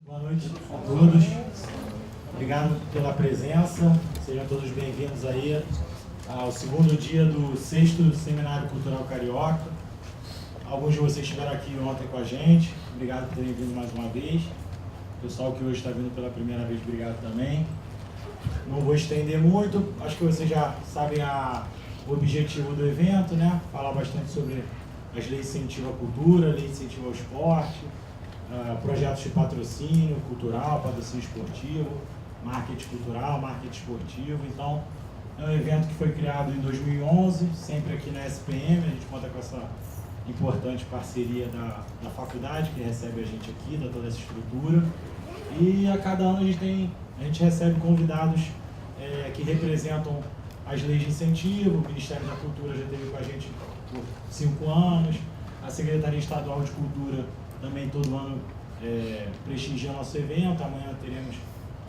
Boa noite a todos. Obrigado pela presença. Sejam todos bem-vindos aí ao segundo dia do 6º Seminário Cultural Carioca. Alguns de vocês estiveram aqui ontem com a gente. Obrigado por terem vindo mais uma vez. O pessoal que hoje está vindo pela primeira vez, obrigado também. Não vou estender muito. Acho que vocês já sabem o objetivo do evento, né? Falar bastante sobre as leis de incentivo à cultura, lei de incentivo ao esporte, projetos de patrocínio cultural, patrocínio esportivo, marketing cultural, marketing esportivo. Então, é um evento que foi criado em 2011, sempre aqui na SPM. A gente conta com essa importante parceria da faculdade, que recebe a gente aqui, dá toda essa estrutura. E a cada ano a gente recebe convidados que representam as leis de incentivo. O Ministério da Cultura já esteve com a gente por 5 anos, a Secretaria Estadual de Cultura também todo ano prestigia nosso evento. Amanhã teremos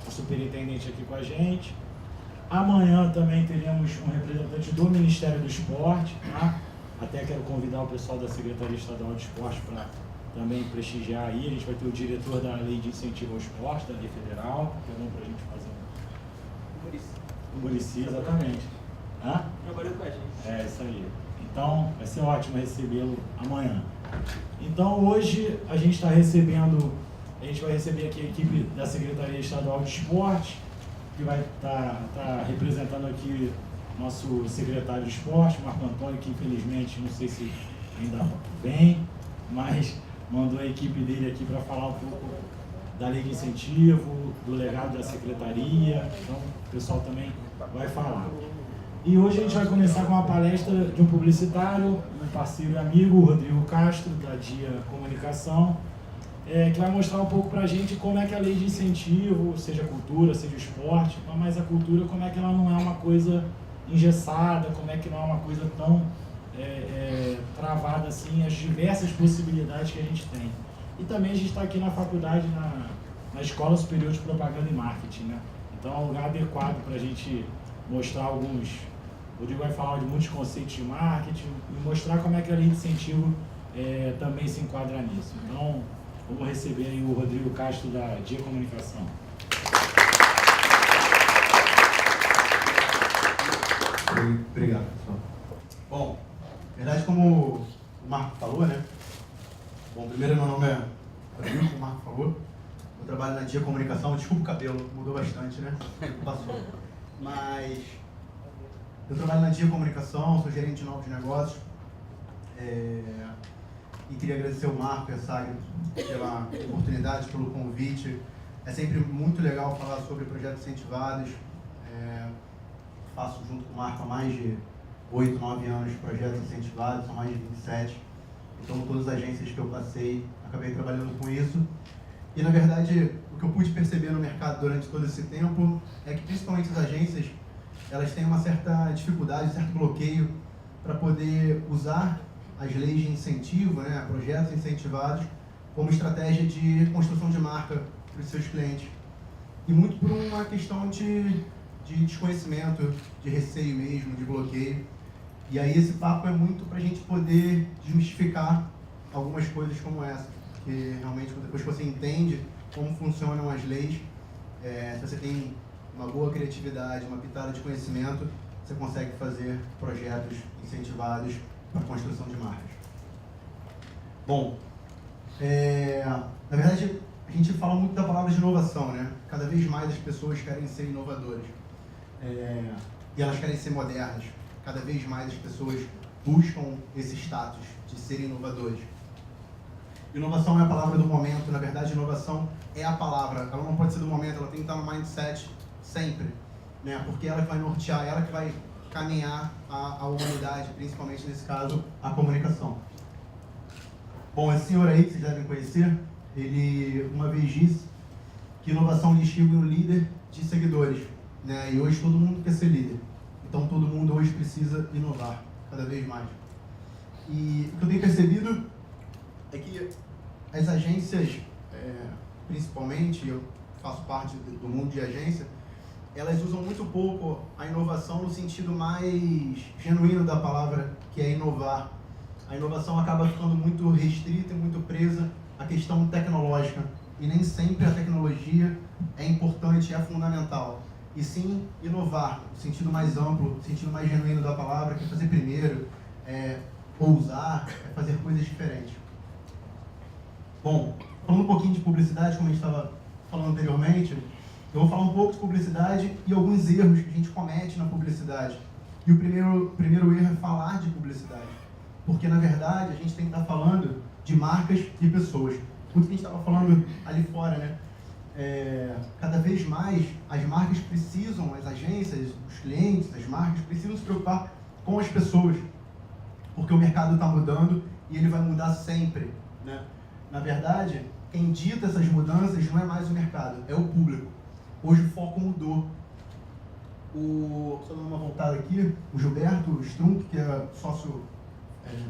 a superintendente aqui com a gente. Amanhã também teremos um representante do Ministério do Esporte, tá? Até quero convidar o pessoal da Secretaria Estadual de Esporte para também prestigiar aí. A gente vai ter o diretor da Lei de Incentivo ao Esporte, da Lei Federal, que é bom para a gente fazer o Muricy, exatamente. Trabalhou com a gente. É, isso aí. Então, vai ser ótimo recebê-lo amanhã. Então, hoje a gente vai receber aqui a equipe da Secretaria Estadual de Esporte, que vai estar representando aqui nosso secretário de Esporte, Marco Antônio, que infelizmente, não sei se ainda vem, mas mandou a equipe dele aqui para falar um pouco da lei de incentivo, do legado da secretaria. Então, o pessoal também vai falar. E hoje a gente vai começar com uma palestra de um publicitário, um parceiro e amigo, o Rodrigo Castro, da Dia Comunicação, que vai mostrar um pouco para a gente como é que a lei de incentivo, seja cultura, seja esporte, mas a cultura, como é que ela não é uma coisa engessada, como é que não é uma coisa tão travada assim, as diversas possibilidades que a gente tem. E também a gente está aqui na faculdade, na Escola Superior de Propaganda e Marketing, né? Então é um lugar adequado para a gente mostrar alguns. O Rodrigo vai falar de muitos conceitos de marketing e mostrar como é que a lei de incentivo também se enquadra nisso. Então, vamos receber aí o Rodrigo Castro da Dia Comunicação. Obrigado, pessoal. Bom, na verdade, como o Marco falou, né? Bom, primeiro meu nome é Rodrigo, como o Marco falou. Eu trabalho na Dia Comunicação. Desculpa o cabelo, mudou bastante, né? Passou. Mas eu trabalho na Dia Comunicação, sou gerente de novos negócios. E queria agradecer ao Marco e a Sagre pela oportunidade, pelo convite. É sempre muito legal falar sobre projetos incentivados. Faço junto com o Marco há mais de 8, 9 anos projetos incentivados, são mais de 27. Então, todas as agências que eu passei, acabei trabalhando com isso. E, na verdade, o que eu pude perceber no mercado durante todo esse tempo é que, principalmente as agências, elas têm uma certa dificuldade, um certo bloqueio para poder usar as leis de incentivo, né, projetos incentivados, como estratégia de construção de marca para os seus clientes. E muito por uma questão de desconhecimento, de receio mesmo, de bloqueio. E aí esse papo é muito para a gente poder desmistificar algumas coisas como essa. Porque realmente depois que você entende como funcionam as leis, se você tem uma boa criatividade, uma pitada de conhecimento, você consegue fazer projetos incentivados para a construção de marcas. Bom, na verdade a gente fala muito da palavra de inovação, né? Cada vez mais as pessoas querem ser inovadoras. E elas querem ser modernas. Cada vez mais as pessoas buscam esse status de serem inovadores. Inovação é a palavra do momento. Na verdade, inovação é a palavra. Ela não pode ser do momento, ela tem que estar no mindset sempre, né? Porque ela que vai nortear, ela que vai caminhar a humanidade, principalmente nesse caso, a comunicação. Bom, esse senhor aí, que vocês devem conhecer, ele uma vez disse que inovação distingue um líder de seguidores, né? E hoje todo mundo quer ser líder. Então todo mundo hoje precisa inovar, cada vez mais. E o que eu tenho percebido é que as agências, principalmente, eu faço parte do mundo de agência, elas usam muito pouco a inovação no sentido mais genuíno da palavra, que é inovar. A inovação acaba ficando muito restrita e muito presa à questão tecnológica. e nem sempre a tecnologia é importante, é fundamental. E sim inovar, no sentido mais amplo, no sentido mais genuíno da palavra, que é fazer primeiro, ousar, fazer coisas diferentes. Bom, falando um pouquinho de publicidade, como a gente estava falando anteriormente, eu vou falar um pouco de publicidade e alguns erros que a gente comete na publicidade. E o primeiro erro é falar de publicidade. Porque, na verdade, a gente tem que estar falando de marcas e pessoas. Muito que a gente estava falando ali fora, né? Cada vez mais as marcas precisam, as agências, os clientes, as marcas precisam se preocupar com as pessoas. Porque o mercado está mudando e ele vai mudar sempre, né? Na verdade, quem dita essas mudanças não é mais o mercado, é o público. Hoje o foco mudou. Só dando uma voltada aqui, o Gilberto Strunk, que é sócio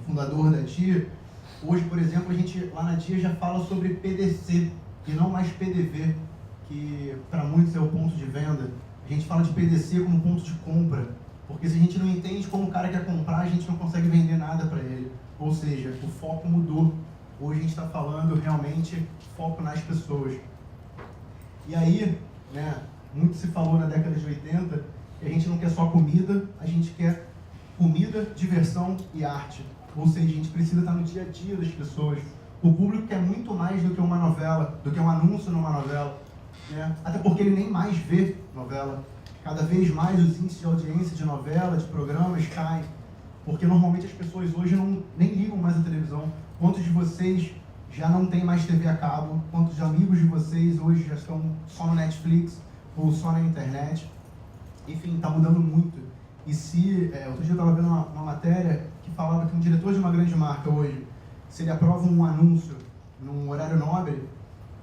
fundador da TIA, hoje, por exemplo, a gente lá na TIA já fala sobre PDC e não mais PDV, que para muitos é o ponto de venda. A gente fala de PDC como ponto de compra, porque se a gente não entende como o cara quer comprar, a gente não consegue vender nada para ele. Ou seja, o foco mudou. Hoje a gente está falando realmente foco nas pessoas. E aí, né, muito se falou na década de 80 que a gente não quer só comida, a gente quer comida, diversão e arte. Ou seja, a gente precisa estar no dia a dia das pessoas. O público quer muito mais do que uma novela, do que um anúncio numa novela, né? Até porque ele nem mais vê novela. Cada vez mais os índices de audiência de novela, de programas caem. Porque normalmente as pessoas hoje nem ligam mais a televisão. Quantos de vocês já não tem mais TV a cabo? Quantos de amigos de vocês hoje já estão só no Netflix ou só na internet? Enfim, está mudando muito. E outro dia eu estava vendo uma matéria que falava que um diretor de uma grande marca hoje, se ele aprova um anúncio num horário nobre,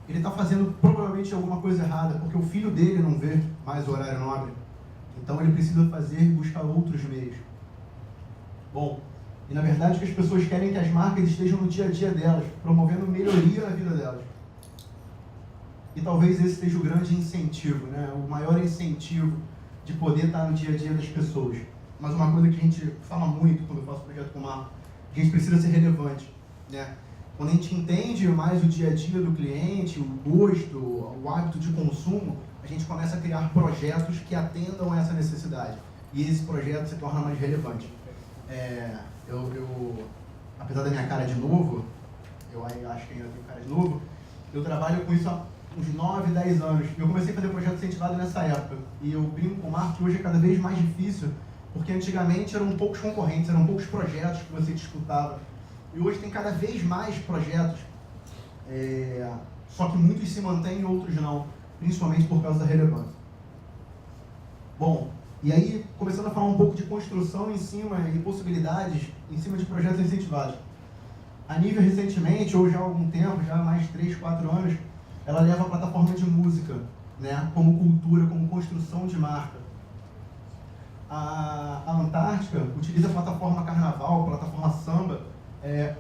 ele está fazendo provavelmente alguma coisa errada, porque o filho dele não vê mais o horário nobre. Então ele precisa buscar outros meios. Bom, e na verdade o que as pessoas querem é que as marcas estejam no dia a dia delas, promovendo melhoria na vida delas. E talvez esse seja o grande incentivo, né? O maior incentivo de poder estar no dia a dia das pessoas. Mas uma coisa que a gente fala muito quando eu faço projeto com marca, a gente precisa ser relevante, né? Quando a gente entende mais o dia a dia do cliente, o gosto, o hábito de consumo, a gente começa a criar projetos que atendam a essa necessidade. E esse projeto se torna mais relevante. Apesar da minha cara de novo, eu acho que ainda tenho cara de novo, eu trabalho com isso há uns 9, 10 anos. Eu comecei a fazer projeto incentivado nessa época. E eu brinco com o Marco que hoje é cada vez mais difícil, porque antigamente eram poucos concorrentes, eram poucos projetos que você disputava. E hoje tem cada vez mais projetos, só que muitos se mantêm e outros não, principalmente por causa da relevância. Bom, e aí, começando a falar um pouco de construção e possibilidades em cima de projetos incentivados. A Nivea recentemente, ou já há algum tempo, já há mais de 3, 4 anos, ela leva a plataforma de música, né, como cultura, como construção de marca. A Antártica utiliza a plataforma Carnaval, a plataforma Samba,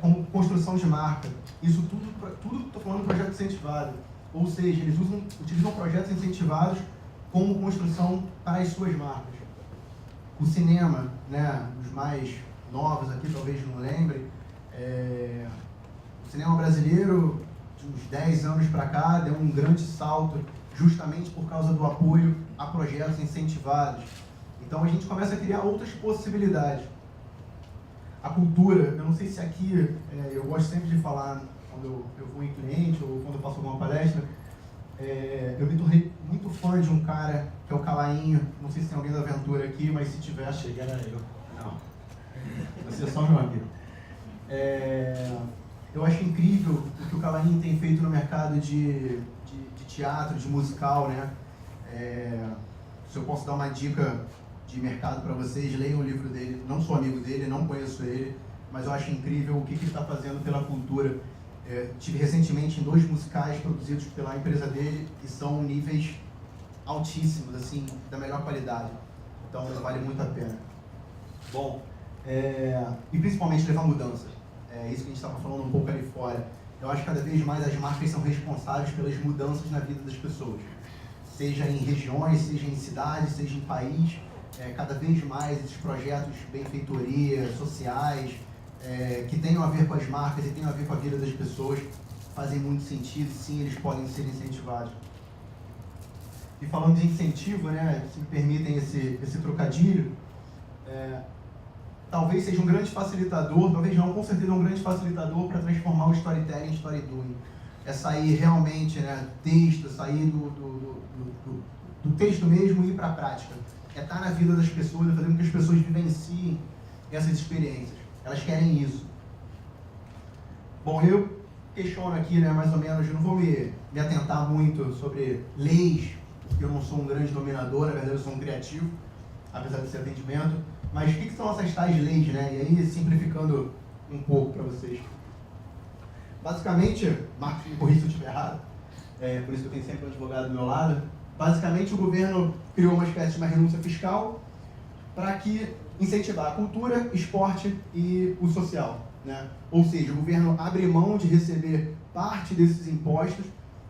como construção de marca. Isso tudo que estou falando é projeto incentivado. Ou seja, eles utilizam projetos incentivados como construção para as suas marcas. O cinema, né, os mais novos aqui talvez não lembrem, o cinema brasileiro, de uns 10 anos para cá, deu um grande salto justamente por causa do apoio a projetos incentivados. Então a gente começa a criar outras possibilidades. A cultura, eu não sei se aqui, eu gosto sempre de falar quando eu vou em cliente ou quando eu faço alguma palestra, eu me tornei muito fã de um cara que é o Calainho. Não sei se tem alguém da Aventura aqui, mas se tiver, chega era eu. Não, você é só meu amigo. Eu acho incrível o que o Calainho tem feito no mercado de teatro, de musical, né? Se eu posso dar uma dica de mercado para vocês, leiam o livro dele. Não sou amigo dele, não conheço ele, mas eu acho incrível o que ele está fazendo pela cultura. Tive recentemente em 2 musicais produzidos pela empresa dele e são níveis altíssimos, assim, da melhor qualidade. Então vale muito a pena. Bom, e principalmente levar mudanças. É isso que a gente estava falando um pouco ali fora. Eu acho que cada vez mais as marcas são responsáveis pelas mudanças na vida das pessoas. Seja em regiões, seja em cidades, seja em país. Cada vez mais esses projetos de benfeitoria, sociais, que tenham a ver com as marcas e tenham a ver com a vida das pessoas, fazem muito sentido, sim, eles podem ser incentivados. E falando de incentivo, né, se me permitem esse trocadilho, talvez seja um grande facilitador, talvez não, com certeza um grande facilitador para transformar o storytelling em storydoing. É sair realmente, né, texto, sair do texto mesmo e ir para a prática. É estar na vida das pessoas, é fazer com que as pessoas vivenciem essas experiências. Elas querem isso. Bom, eu questiono aqui, né, mais ou menos, eu não vou me atentar muito sobre leis, porque eu não sou um grande dominador, na verdade eu sou um criativo, apesar desse atendimento. Mas o que são essas tais leis, né? E aí, simplificando um pouco para vocês. Basicamente, Marcos, me corrija se eu estiver errado, por isso que eu tenho sempre um advogado do meu lado. Basicamente, o governo criou uma espécie de uma renúncia fiscal para incentivar a cultura, esporte e o social, né? Ou seja, o governo abre mão de receber parte desses impostos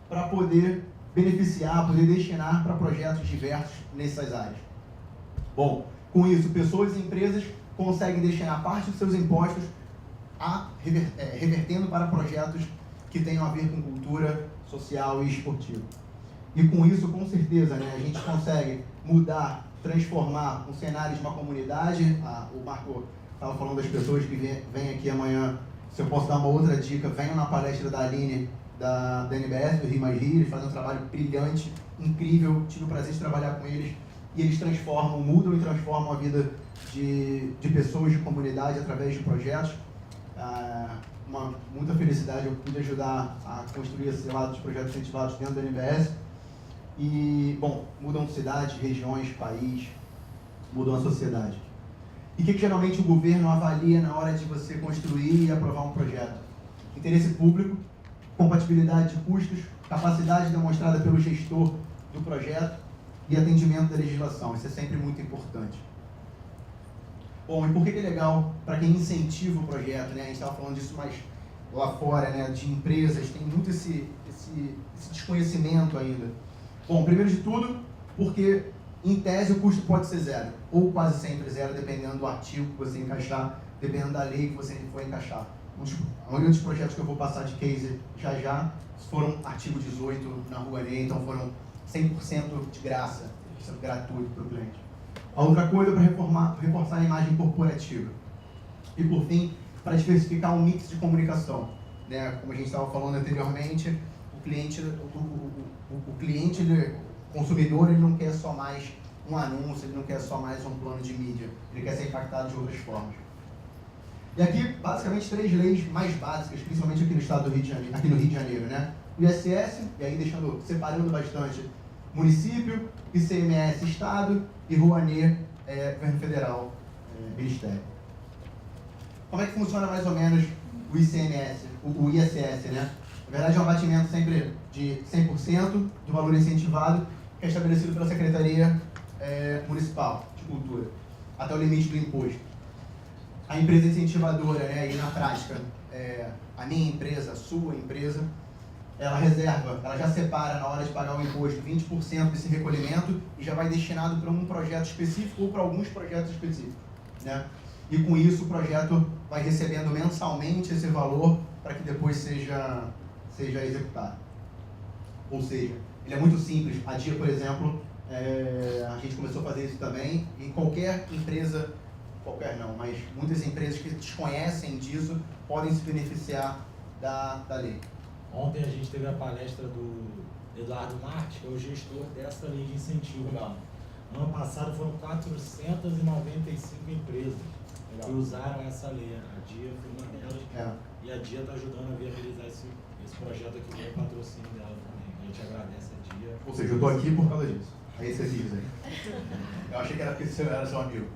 para poder beneficiar, poder destinar para projetos diversos nessas áreas. Bom, com isso, pessoas e empresas conseguem destinar parte dos seus impostos revertendo para projetos que tenham a ver com cultura, social e esportiva. E com isso, com certeza, né, a gente consegue mudar, transformar um cenário de uma comunidade. O Marco estava falando das pessoas que vêm aqui amanhã. Se eu posso dar uma outra dica, venham na palestra da Aline, da NBS, do Rio Mais Rio. Eles fazem um trabalho brilhante, incrível. Tive o prazer de trabalhar com eles. E eles mudam e transformam a vida de pessoas, de comunidade, através de projetos. Muita felicidade, eu pude ajudar a construir esse lado de projetos incentivados dentro da NBS. E, bom, mudam cidades, regiões, país, mudam a sociedade. E o que geralmente o governo avalia na hora de você construir e aprovar um projeto? Interesse público, compatibilidade de custos, capacidade demonstrada pelo gestor do projeto e atendimento da legislação. Isso é sempre muito importante. Bom, e por que é legal para quem incentiva o projeto, né? A gente estava falando disso mais lá fora, né? De empresas, tem muito esse desconhecimento ainda. Bom, primeiro de tudo, porque em tese o custo pode ser zero, ou quase sempre zero, dependendo do artigo que você encaixar, dependendo da lei que você for encaixar. A maioria dos projetos que eu vou passar de case já foram artigo 18 na Rouanet, então foram 100% de graça, 100% gratuito para o cliente. A outra coisa é para reforçar a imagem corporativa. E por fim, para diversificar um mix de comunicação, né? Como a gente estava falando anteriormente, o consumidor, ele não quer só mais um anúncio, ele não quer só mais um plano de mídia, ele quer ser impactado de outras formas. E aqui, basicamente, 3 leis mais básicas, principalmente aqui no estado do Rio de Janeiro, aqui no Rio de Janeiro, né? O ISS, e aí separando bastante, município, ICMS, Estado, e Rouanet, Governo Federal, Ministério. Como é que funciona mais ou menos o ICMS, o ISS, né? Na verdade, é um abatimento sempre de 100% do valor incentivado, que é estabelecido pela Secretaria Municipal de Cultura, até o limite do imposto. A empresa incentivadora, né, e na prática, a minha empresa, a sua empresa, ela já separa na hora de pagar o imposto 20% desse recolhimento e já vai destinado para um projeto específico ou para alguns projetos específicos, né? E com isso o projeto vai recebendo mensalmente esse valor para que depois seja executado. Ou seja, ele é muito simples. A Dia, por exemplo, a gente começou a fazer isso também, e qualquer empresa, mas muitas empresas que desconhecem disso podem se beneficiar da lei. Ontem a gente teve a palestra do Eduardo Marques, que é o gestor dessa lei de incentivo. Legal. No ano passado foram 495 empresas que usaram essa lei. A Dia foi uma delas. E a Dia está ajudando a viabilizar esse projeto aqui com o patrocínio dela também. A gente agradece a Dia. Ou seja, eu estou aqui por causa disso. Aí você diz aí. Eu achei que era porque você era seu amigo.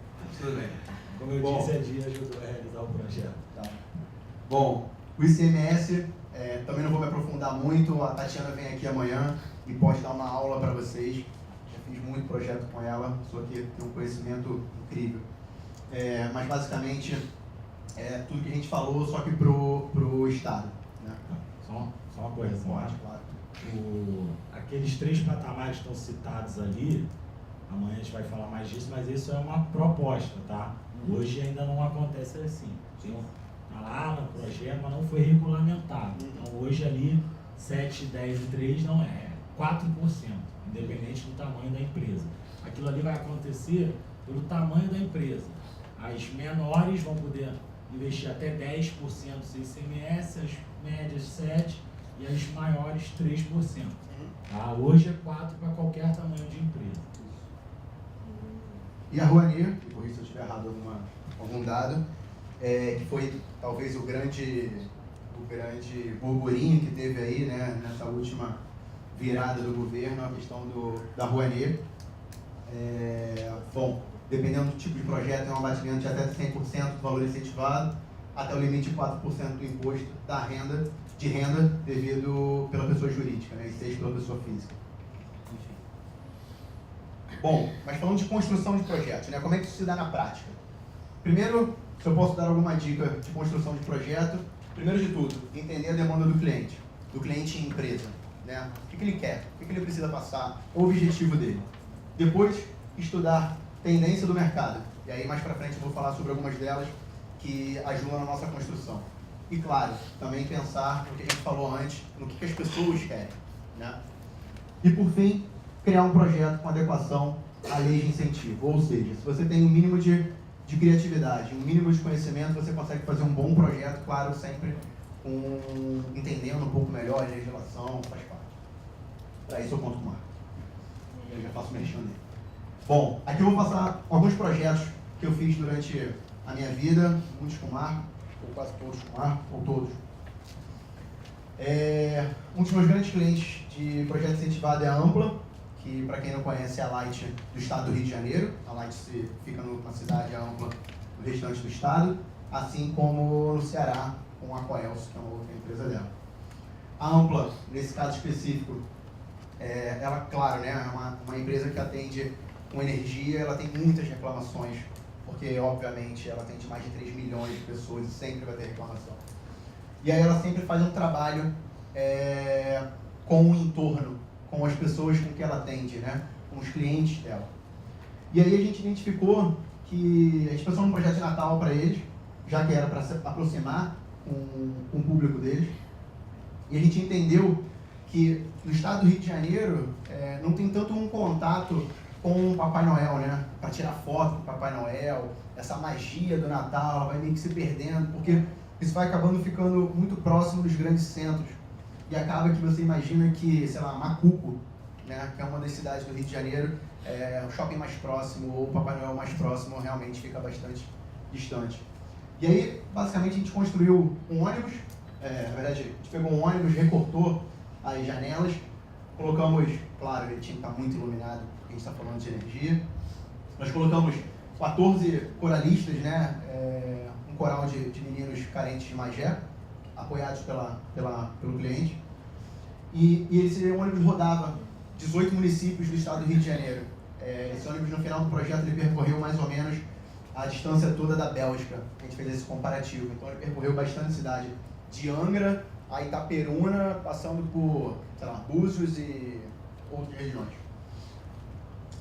Tudo bem. Como eu disse, a Dia ajudou a realizar o projeto. Tá. Bom, o ICMS, também não vou me aprofundar muito. A Tatiana vem aqui amanhã e pode dar uma aula para vocês. Já fiz muito projeto com ela, só que tem um conhecimento incrível. Mas basicamente tudo que a gente falou, só que pro Estado, né? Só uma coisa, pode, claro. Aqueles 3 patamares que estão citados ali, amanhã a gente vai falar mais disso, mas isso é uma proposta, tá? Hoje ainda não acontece assim. Está lá no projeto, mas não foi regulamentado. Então hoje ali 7, 10 e 3 não é 4%, independente do tamanho da empresa. Aquilo ali vai acontecer pelo tamanho da empresa. As menores vão poder investir até 10% do ICMS, as médias 7% e as maiores 3%. Tá? Hoje é 4% para qualquer tamanho de empresa. E a Rouanet, e por isso eu estiver errado algum dado, que foi talvez o grande burburinho que teve aí, né, nessa última virada do governo, a questão da Rouanet. Bom, dependendo do tipo de projeto, é um abatimento de até 100% do valor incentivado, até o limite de 4% do imposto de renda devido pela pessoa jurídica, né, e 6% pela pessoa física. Enfim. Bom, mas falando de construção de projetos, né, como é que isso se dá na prática? Primeiro, se eu posso dar alguma dica de construção de projeto, primeiro de tudo, entender a demanda do cliente e empresa, né? O que ele quer, o que ele precisa passar, o objetivo dele. Depois, estudar tendência do mercado. E aí, mais para frente, eu vou falar sobre algumas delas que ajudam na nossa construção. E, claro, também pensar no que a gente falou antes, no que as pessoas querem, né? E, por fim, criar um projeto com adequação à lei de incentivo. Ou seja, se você tem um mínimo de criatividade, um mínimo de conhecimento, você consegue fazer um bom projeto, claro, sempre entendendo um pouco melhor a legislação, faz parte. Para isso eu conto com o Marco. Eu já faço mexendo nele. Bom, aqui eu vou passar alguns projetos que eu fiz durante a minha vida, muitos com o Marco, ou quase todos com o Marco, ou todos. Um dos meus grandes clientes de projeto incentivado é a Ampla, que, para quem não conhece, é a Light do estado do Rio de Janeiro. A Light fica na cidade, a Ampla no restante do estado, assim como no Ceará, com a Coelce, que é uma outra empresa dela. A Ampla, nesse caso específico, ela, claro, né, é uma empresa que atende com energia, ela tem muitas reclamações, porque, obviamente, ela atende mais de 3 milhões de pessoas e sempre vai ter reclamação. E aí ela sempre faz um trabalho com o entorno, com as pessoas com que ela atende, né? Com os clientes dela. E aí a gente identificou que a gente pensou num projeto de Natal para eles, já que era para se aproximar com o público deles. E a gente entendeu que no estado do Rio de Janeiro não tem tanto um contato com o Papai Noel, né? Para tirar foto com o Papai Noel, essa magia do Natal, ela vai meio que se perdendo, porque isso vai acabando ficando muito próximo dos grandes centros. E acaba que você imagina que, sei lá, Macuco, né, que é uma das cidades do Rio de Janeiro, o shopping mais próximo ou o Papai Noel mais próximo realmente fica bastante distante. E aí, basicamente, a gente construiu um ônibus, na verdade, a gente pegou um ônibus, recortou as janelas, colocamos, claro, ele tinha que estar muito iluminado, porque a gente está falando de energia. Nós colocamos 14 coralistas, né, um coral de meninos carentes de Magé, apoiados pelo cliente. E esse ônibus rodava 18 municípios do estado do Rio de Janeiro. Esse ônibus, no final do projeto, ele percorreu mais ou menos a distância toda da Bélgica. A gente fez esse comparativo. Então, ele percorreu bastante cidade. De Angra a Itaperuna, passando por, sei lá, Búzios e outras regiões.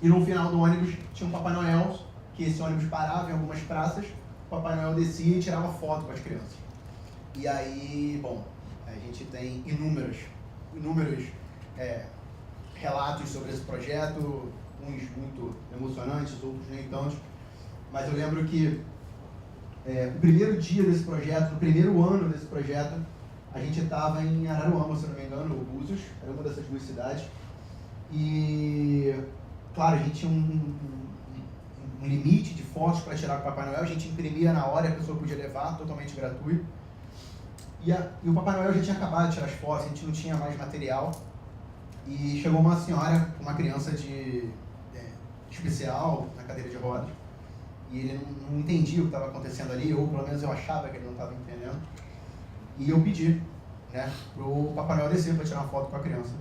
E no final do ônibus tinha um Papai Noel, que esse ônibus parava em algumas praças, o Papai Noel descia e tirava foto com as crianças. E aí, bom, a gente tem inúmeros relatos sobre esse projeto, uns muito emocionantes, outros nem tantos, mas eu lembro que o primeiro dia desse projeto, no primeiro ano desse projeto, a gente estava em Araruama, se não me engano, ou Búzios, era uma dessas duas cidades, e, claro, a gente tinha um limite de fotos para tirar com o Papai Noel, a gente imprimia na hora e a pessoa podia levar, totalmente gratuito. E o Papai Noel já tinha acabado de tirar as fotos, a gente não tinha mais material. E chegou uma senhora, uma criança especial, na cadeira de rodas. E ele não entendia o que estava acontecendo ali, ou pelo menos eu achava que ele não estava entendendo. E eu pedi, né, pro Papai Noel descer para tirar uma foto com a criança.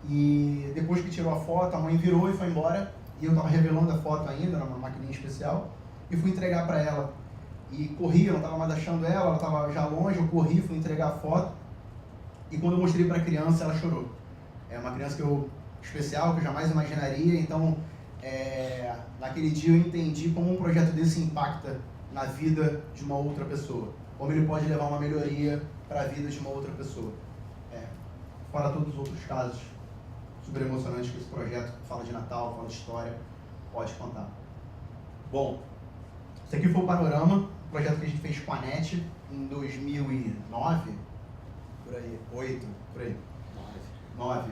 E depois que tirou a foto, a mãe virou e foi embora. E eu estava revelando a foto ainda, numa maquininha especial. E fui entregar para ela. E corri, eu não estava mais achando ela estava já longe, eu corri, fui entregar a foto. E quando eu mostrei para a criança, ela chorou. É uma criança especial, que eu jamais imaginaria. Então, naquele dia eu entendi como um projeto desse impacta na vida de uma outra pessoa. como ele pode levar uma melhoria para a vida de uma outra pessoa. Fora todos os outros casos super emocionantes que esse projeto fala de Natal, fala de história, pode contar. Bom, esse aqui foi o panorama, um projeto que a gente fez com a NET em 2009, por aí, 8, por aí, 9.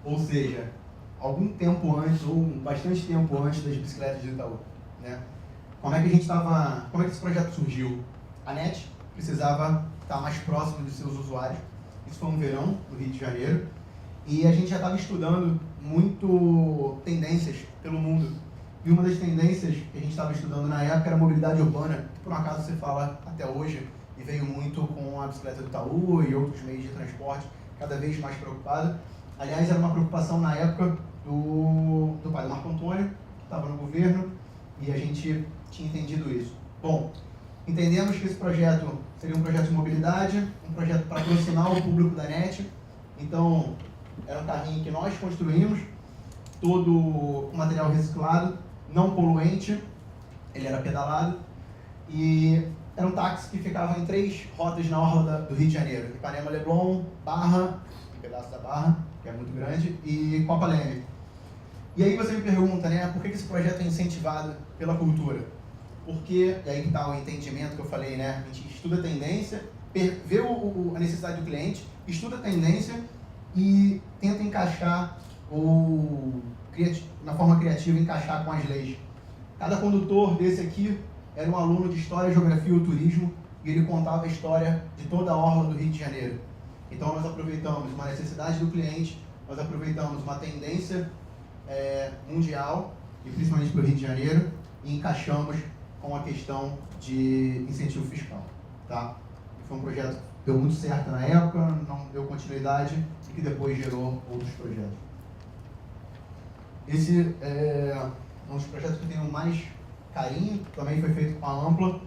Ou seja, algum tempo antes, ou bastante tempo antes das bicicletas de Itaú, né? Como é que esse projeto surgiu? A NET precisava estar mais próximo dos seus usuários. Isso foi um verão no Rio de Janeiro. E a gente já estava estudando muito tendências pelo mundo. E uma das tendências que a gente estava estudando na época era a mobilidade urbana, que por um acaso se fala até hoje, e veio muito com a bicicleta do Itaú e outros meios de transporte, cada vez mais preocupado. Aliás, era uma preocupação na época do pai do Marco Antônio, que estava no governo, e a gente tinha entendido isso. Bom, entendemos que esse projeto seria um projeto de mobilidade, um projeto para aproximar o público da NET. Então, era um carrinho que nós construímos, todo com material reciclado, não poluente, ele era pedalado, e era um táxi que ficava em 3 rotas na orla do Rio de Janeiro: Ipanema, Leblon, Barra, um pedaço da Barra, que é muito grande, e Copa Leme. E aí você me pergunta, né, por que esse projeto é incentivado pela cultura? Porque, e aí que está o entendimento que eu falei, né, a gente estuda a tendência, vê a necessidade do cliente, estuda a tendência e tenta encaixar, ou na forma criativa, encaixar com as leis. Cada condutor desse aqui era um aluno de História, Geografia ou Turismo, e ele contava a história de toda a orla do Rio de Janeiro. Então nós aproveitamos uma necessidade do cliente, nós aproveitamos uma tendência mundial, e principalmente para o Rio de Janeiro, e encaixamos com a questão de incentivo fiscal. Tá? Foi um projeto que deu muito certo na época, não deu continuidade, e que depois gerou outros projetos. Esse é um dos projetos que eu tenho mais carinho, também foi feito com a Ampla.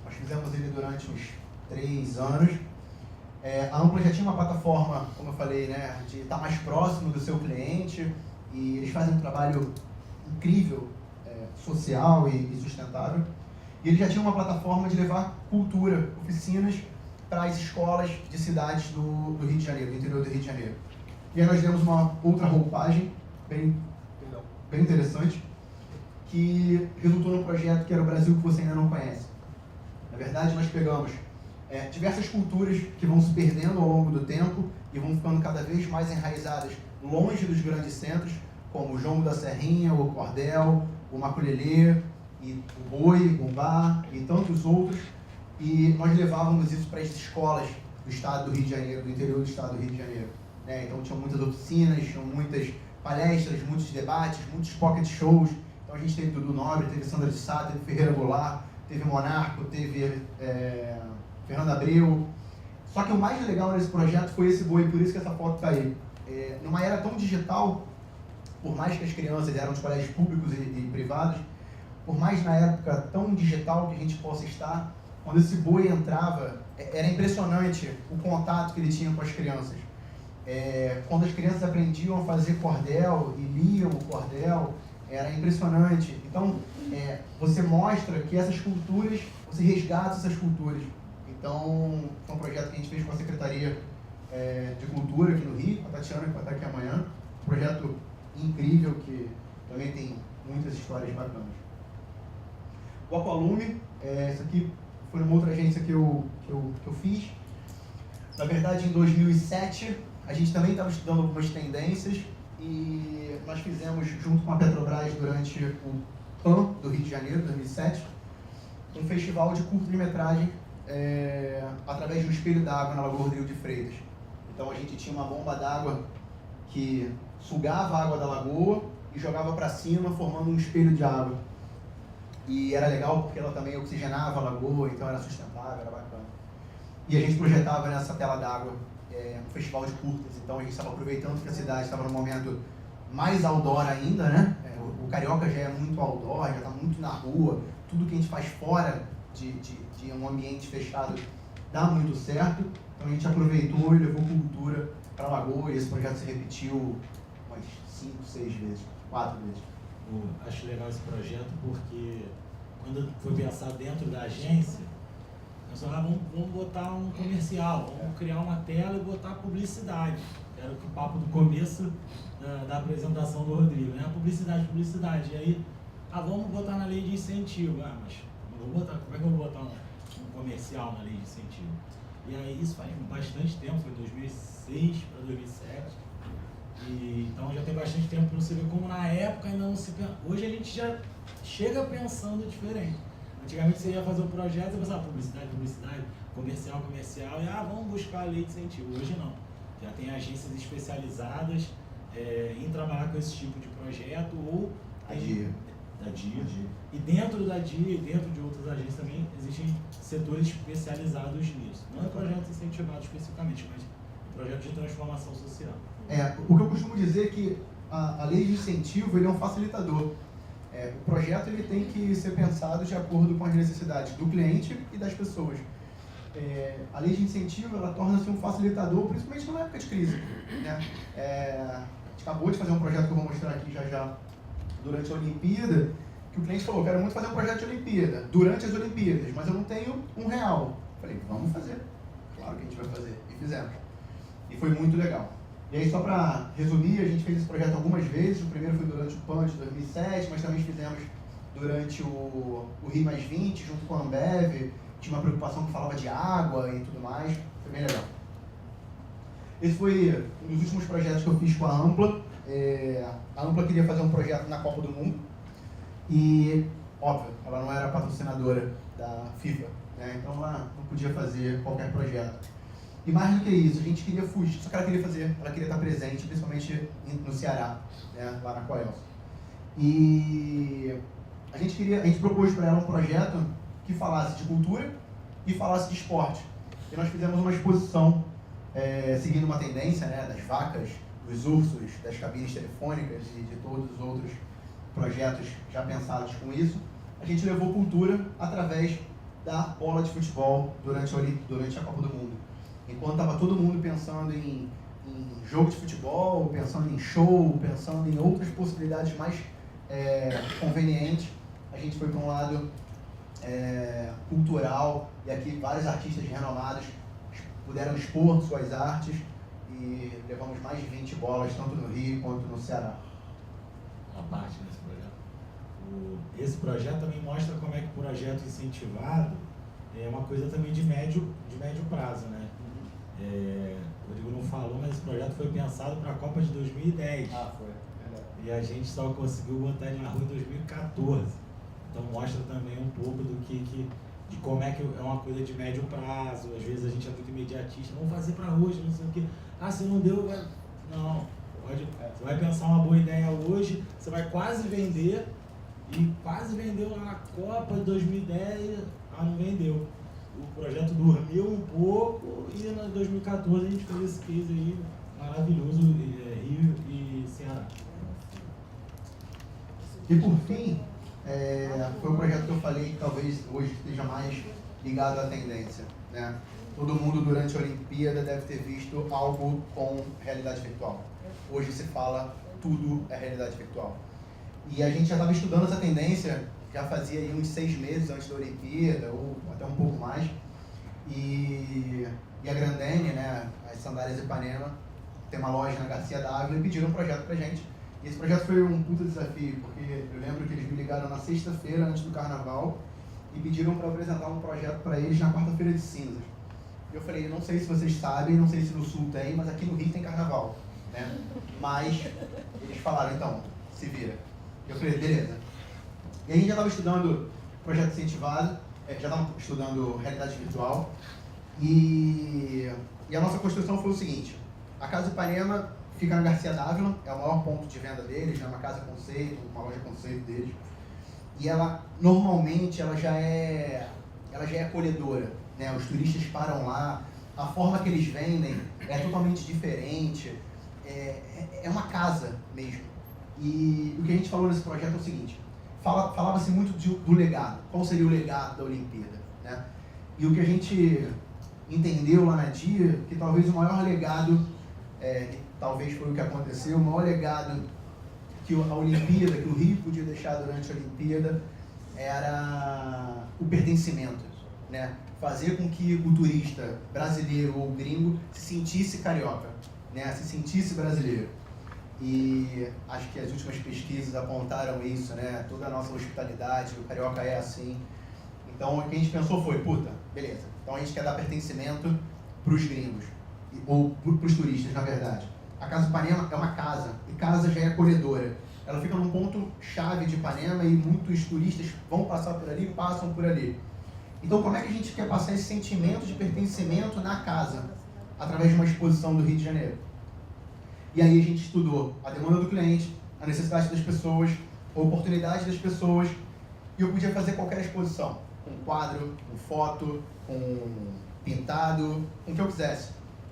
Nós fizemos ele durante uns 3 anos. A Ampla já tinha uma plataforma, como eu falei, né, de estar mais próximo do seu cliente, e eles fazem um trabalho incrível, social e sustentável. E eles já tinham uma plataforma de levar cultura, oficinas, para as escolas de cidades do Rio de Janeiro, do interior do Rio de Janeiro. E aí nós demos uma outra roupagem bem interessante, que resultou num projeto que era o Brasil que você ainda não conhece. Na verdade, nós pegamos diversas culturas que vão se perdendo ao longo do tempo e vão ficando cada vez mais enraizadas longe dos grandes centros, como o jongo da serrinha, o cordel, o maculelê, e o boi, o bumbá e tantos outros. E nós levávamos isso para as escolas do estado do Rio de Janeiro, do interior do estado do Rio de Janeiro. Então tinham muitas oficinas, tinham muitas palestras, muitos debates, muitos pocket shows. Então a gente teve Dudu Nobre, teve Sandra de Sá, teve Ferreira Goulart, teve Monarco, teve Fernando Abreu. Só que o mais legal nesse projeto foi esse boi, por isso que essa foto está aí. Numa era tão digital, por mais que as crianças eram de colégios públicos e privados, por mais na época tão digital que a gente possa estar, quando esse boi entrava, era impressionante o contato que ele tinha com as crianças. Quando as crianças aprendiam a fazer cordel e liam o cordel, era impressionante. Então, você mostra que essas culturas, você resgata essas culturas. Então, foi um projeto que a gente fez com a Secretaria de Cultura aqui no Rio, com a Tatiana, que vai estar aqui amanhã. Um projeto incrível que também tem muitas histórias bacanas. O Aqualume, essa aqui foi uma outra agência que eu fiz. Na verdade, em 2007, a gente também estava estudando algumas tendências e nós fizemos, junto com a Petrobras, durante o PAN do Rio de Janeiro, 2007, um festival de curta-metragem através de um espelho d'água na Lagoa Rodrigo de Freitas. Então a gente tinha uma bomba d'água que sugava a água da lagoa e jogava para cima, formando um espelho de água. E era legal porque ela também oxigenava a lagoa, então era sustentável, era bacana. E a gente projetava nessa tela d'água um festival de curtas, então a gente estava aproveitando que a cidade estava num momento mais outdoor ainda, né? O carioca já é muito outdoor, já está muito na rua, tudo que a gente faz fora de um ambiente fechado dá muito certo, então a gente aproveitou e levou cultura para a lagoa, e esse projeto se repetiu umas 5, 6 vezes, 4 vezes. Acho legal esse projeto porque quando foi pensado dentro da agência, Nós falamos, vamos botar um comercial, vamos criar uma tela e botar publicidade. Era o papo do começo da apresentação do Rodrigo, né? Publicidade. E aí, vamos botar na lei de incentivo. Mas não vou botar, como é que eu vou botar um comercial na lei de incentivo? E aí isso faz bastante tempo, foi 2006 para 2007. Então já tem bastante tempo para você ver como na época ainda não se pensa. Hoje a gente já chega pensando diferente. Antigamente você ia fazer um projeto e pensava publicidade, comercial, e vamos buscar a lei de incentivo. Hoje não. Já tem agências especializadas em trabalhar com esse tipo de projeto ou da DIA. E dentro da DIA e dentro de outras agências também existem setores especializados nisso. Não em projetos incentivados especificamente, mas em projetos de transformação social. O que eu costumo dizer é que a lei de incentivo ele é um facilitador. O projeto ele tem que ser pensado de acordo com as necessidades do cliente e das pessoas. A lei de incentivo ela torna-se um facilitador, principalmente numa época de crise. Né? A gente acabou de fazer um projeto que eu vou mostrar aqui já durante a Olimpíada, que o cliente falou, quero muito fazer um projeto de Olimpíada, durante as Olimpíadas, mas eu não tenho R$1. Falei, vamos fazer. Claro que a gente vai fazer. E fizemos. E foi muito legal. E aí, só para resumir, a gente fez esse projeto algumas vezes. O primeiro foi durante o PAN de 2007, mas também fizemos durante o Rio+20, junto com a Ambev. Tinha uma preocupação que falava de água e tudo mais. Foi bem legal. Esse foi um dos últimos projetos que eu fiz com a Ampla. A Ampla queria fazer um projeto na Copa do Mundo. E, óbvio, ela não era patrocinadora da FIFA, né? Então ela não podia fazer qualquer projeto. E mais do que isso, a gente queria fugir, só que ela queria estar presente, principalmente no Ceará, né? Lá na Coelce. E a gente propôs para ela um projeto que falasse de cultura e falasse de esporte. E nós fizemos uma exposição, seguindo uma tendência, né? Das vacas, dos ursos, das cabines telefônicas e de todos os outros projetos já pensados com isso. A gente levou cultura através da bola de futebol durante a Copa do Mundo. Enquanto estava todo mundo pensando em jogo de futebol, pensando em show, pensando em outras possibilidades mais convenientes, a gente foi para um lado cultural, e aqui vários artistas renomados puderam expor suas artes e levamos mais de 20 bolas, tanto no Rio quanto no Ceará. Uma parte desse projeto. Esse projeto também mostra como é que o projeto incentivado é uma coisa também de médio prazo, né? O Rodrigo não falou, mas esse projeto foi pensado para a Copa de 2010. Foi. Verdade. E a gente só conseguiu botar ele na rua em 2014. Então mostra também um pouco de como é que é uma coisa de médio prazo. Às vezes a gente é muito imediatista, vamos fazer para hoje, não sei o quê. Se não deu, vai... Não, você vai pensar uma boa ideia hoje, você vai quase vender, e quase vendeu lá na Copa de 2010, não vendeu. O projeto dormiu um pouco e em 2014 a gente fez esse case aí maravilhoso, Rio e Ceará. E por fim, foi um projeto que eu falei que talvez hoje esteja mais ligado à tendência, né? Todo mundo durante a Olimpíada deve ter visto algo com realidade virtual. Hoje se fala tudo é realidade virtual. E a gente já estava estudando essa tendência, já fazia aí uns 6 meses antes da Olimpíada, ou até um pouco mais. E a Grandene, né, as sandálias Ipanema, tem uma loja na Garcia d'Ávila e pediram um projeto pra gente. E esse projeto foi um puta desafio, porque eu lembro que eles me ligaram na sexta-feira antes do carnaval e pediram para apresentar um projeto para eles na quarta-feira de cinzas. E eu falei, não sei se vocês sabem, não sei se no Sul tem, mas aqui no Rio tem carnaval, né? Mas eles falaram, então, se vira. Eu falei, beleza. E a gente já estava estudando projeto incentivado, já estava estudando realidade virtual, e a nossa construção foi o seguinte: a Casa Ipanema fica na Garcia d'Ávila, é o maior ponto de venda deles, é uma casa conceito, uma loja conceito deles, e ela, normalmente, ela já é acolhedora, né? Os turistas param lá, a forma que eles vendem é totalmente diferente, é uma casa mesmo. E o que a gente falou nesse projeto é o seguinte: falava-se muito do legado, qual seria o legado da Olimpíada, né? E o que a gente entendeu lá na DIA, que talvez o maior legado, talvez foi o que aconteceu, o maior legado que a Olimpíada, que o Rio podia deixar durante a Olimpíada, era o pertencimento, né? fazer com que o turista brasileiro ou gringo se sentisse carioca, né? Se sentisse brasileiro. E acho que as últimas pesquisas apontaram isso, né? Toda a nossa hospitalidade, o carioca é assim. Então, o que a gente pensou foi, puta, beleza. Então, a gente quer dar pertencimento para os gringos, ou para os turistas, na verdade. A Casa Ipanema é uma casa, e casa já é acolhedora. Ela fica num ponto-chave de Ipanema e muitos turistas vão passar por ali, passam por ali. Então, como é que a gente quer passar esse sentimento de pertencimento na casa? Através de uma exposição do Rio de Janeiro. E aí a gente estudou a demanda do cliente, a necessidade das pessoas, a oportunidade das pessoas, e eu podia fazer qualquer exposição, com quadro, com foto, com pintado, com o que eu quisesse.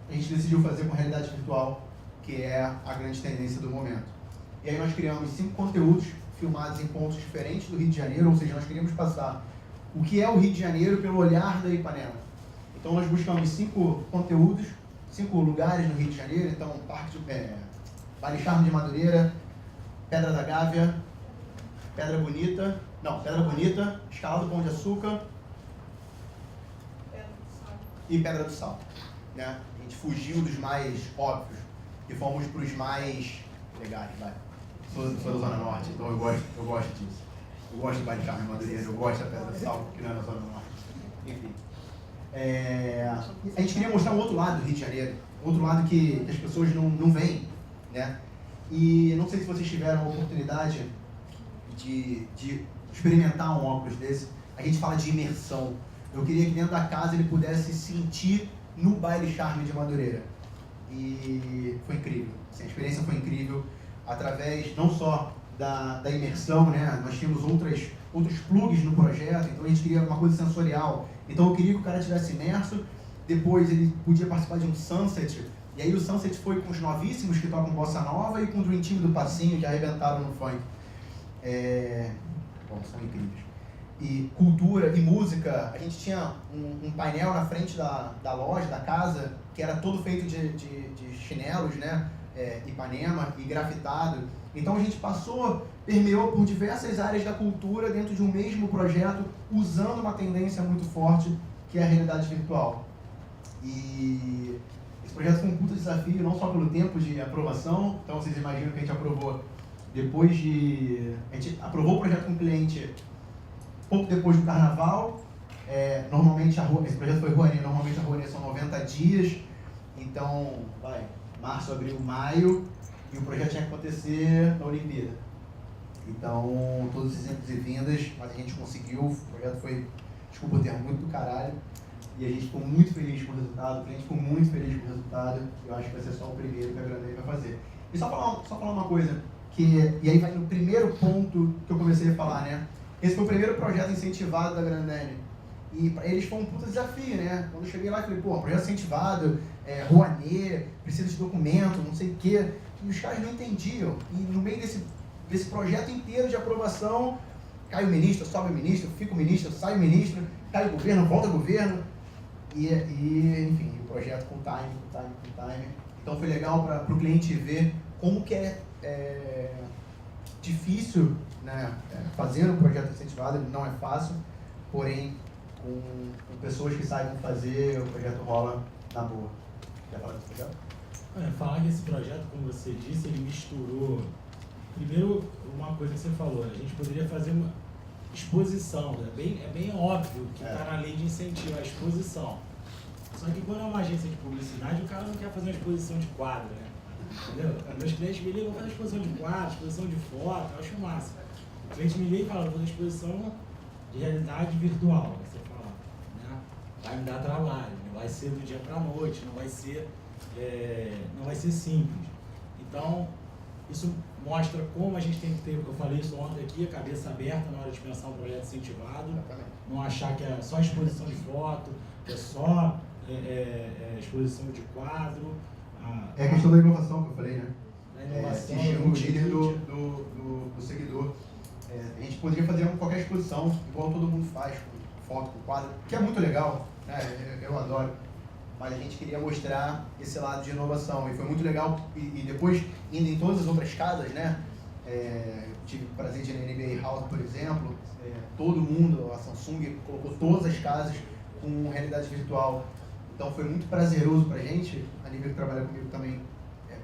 A gente decidiu fazer com realidade virtual, que é a grande tendência do momento. E aí nós criamos 5 conteúdos filmados em pontos diferentes do Rio de Janeiro, ou seja, nós queríamos passar o que é o Rio de Janeiro pelo olhar da Ipanema. Então nós buscamos 5 conteúdos, 5 lugares no Rio de Janeiro, então Baile Charme de Madureira, Pedra da Gávea, Pedra Bonita, Escalada do Pão de Açúcar e Pedra do Sal. Né? A gente fugiu dos mais óbvios e fomos para os mais legais, vai. Sou da Zona Norte, então eu gosto disso. Eu gosto do Baile Charme de Madureira, eu gosto da Pedra do Sal, que não é na Zona Norte. Enfim. A gente queria mostrar um outro lado do Rio de Janeiro, outro lado que as pessoas não veem, né? E não sei se vocês tiveram a oportunidade de experimentar um óculos desse. A gente fala de imersão. Eu queria que dentro da casa ele pudesse sentir no Baile Charme de Madureira. E foi incrível. Assim, a experiência foi incrível, através não só da imersão, né? Nós tínhamos outros plugs no projeto, então a gente queria uma coisa sensorial. Então eu queria que o cara estivesse imerso, depois ele podia participar de um sunset, e aí o sunset foi com os novíssimos que tocam bossa nova e com o Dream Team do Passinho, que arrebentaram no funk. Bom, são incríveis. E cultura e música, a gente tinha um painel na frente da loja, da casa, que era todo feito de chinelos, né? Ipanema e grafitado. Então a gente permeou por diversas áreas da cultura dentro de um mesmo projeto, usando uma tendência muito forte, que é a realidade virtual. E esse projeto foi um puta desafio, não só pelo tempo de aprovação, então vocês imaginam que a gente aprovou a gente aprovou o projeto com o cliente pouco depois do carnaval. Normalmente esse projeto foi Rouanet, normalmente a Rouanet são 90 dias, então março, abril, maio, e o projeto tinha que acontecer na Olimpíada. Então, todos esses idas e vindas, mas a gente conseguiu, o projeto foi, desculpa o termo, muito do caralho, e a gente ficou muito feliz com o resultado, o cliente ficou muito feliz com o resultado, eu acho que vai ser só o primeiro que a Grandene vai fazer. E só falar uma coisa, e aí vai no primeiro ponto que eu comecei a falar, né? Esse foi o primeiro projeto incentivado da Grandene, e para eles foi um puta desafio, né? Quando eu cheguei lá, eu falei, pô, projeto incentivado, Rouanet, precisa de documento, não sei o quê, e os caras não entendiam, e no meio desse projeto inteiro de aprovação, cai o ministro, sobe o ministro, fica o ministro, sai o ministro, cai o governo, volta o governo, e enfim, o projeto com time. Então foi legal para o cliente ver como que é difícil, né, fazer um projeto incentivado, ele não é fácil, porém, com pessoas que saibam fazer, o projeto rola na boa. Quer falar desse projeto? Falar que esse projeto, como você disse, ele misturou. Primeiro, uma coisa que você falou, a gente poderia fazer uma exposição, é bem óbvio que está na lei de incentivo a exposição. Só que quando é uma agência de publicidade, o cara não quer fazer uma exposição de quadro, né? Entendeu? Meus clientes me ligam, vou fazer exposição de quadro, exposição de foto, eu acho massa. O cliente me liga e fala, vou fazer exposição de realidade virtual, você fala, né? Vai me dar trabalho, não vai ser do dia para a noite, não vai ser simples. Então, isso mostra como a gente tem que ter, eu falei isso ontem aqui, a cabeça aberta na hora de pensar um projeto incentivado, não achar que é só exposição de foto, que é só exposição de quadro. É a questão da inovação que eu falei, né? Da inovação, o líder do seguidor. A gente poderia fazer qualquer exposição, igual todo mundo faz, com foto, com quadro, que é muito legal, né? Eu adoro. Mas a gente queria mostrar esse lado de inovação, e foi muito legal. E depois, indo em todas as outras casas, né? Tive o prazer de ir na NBA House, por exemplo, todo mundo, a Samsung colocou todas as casas com realidade virtual. Então foi muito prazeroso pra gente, a nível que trabalha comigo também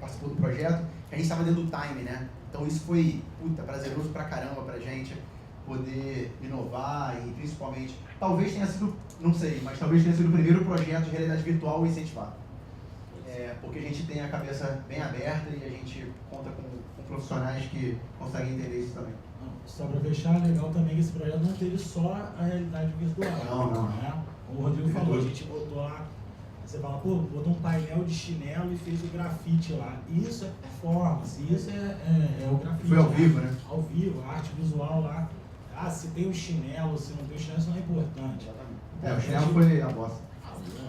participou do projeto, que a gente estava dentro do time, né? Então isso foi, prazeroso pra caramba pra gente, poder inovar e principalmente, talvez tenha sido, não sei, mas talvez tenha sido o primeiro projeto de realidade virtual incentivado. Porque a gente tem a cabeça bem aberta e a gente conta com profissionais que conseguem entender isso também. Só para fechar, legal também que esse projeto não teve só a realidade virtual. Não. Né? Como o Rodrigo falou, a gente botou lá, você fala, botou um painel de chinelo e fez o grafite lá. Isso é performance, isso é o grafite. Foi ao vivo, né? Ao vivo, a arte visual lá. Se tem o chinelo, se não tem o chinelo, isso não é importante. O chinelo foi a bosta.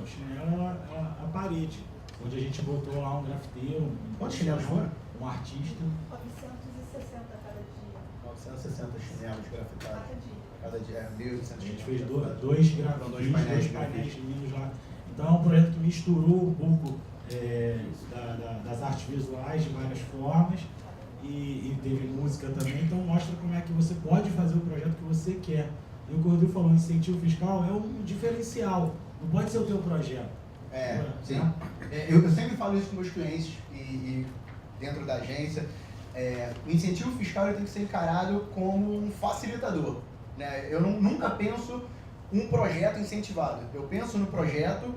O chinelo é a parede, onde a gente botou lá um grafiteiro. Quantos chinelos foram? Um artista. 960 cada dia. 960 chinelos grafitados. Cada dia. 1.800 A gente chinelos. fez dois grafites, dois painéis lindos lá. Então é um projeto que misturou um pouco das artes visuais de várias formas e teve música também, então mostra como é que você pode fazer o projeto que você quer. E o que o Rodrigo falou, incentivo fiscal é um diferencial, não pode ser o teu projeto. Sim. Eu sempre falo isso com meus clientes e dentro da agência. O incentivo fiscal ele tem que ser encarado como um facilitador. Né? Eu nunca penso um projeto incentivado. Eu penso no projeto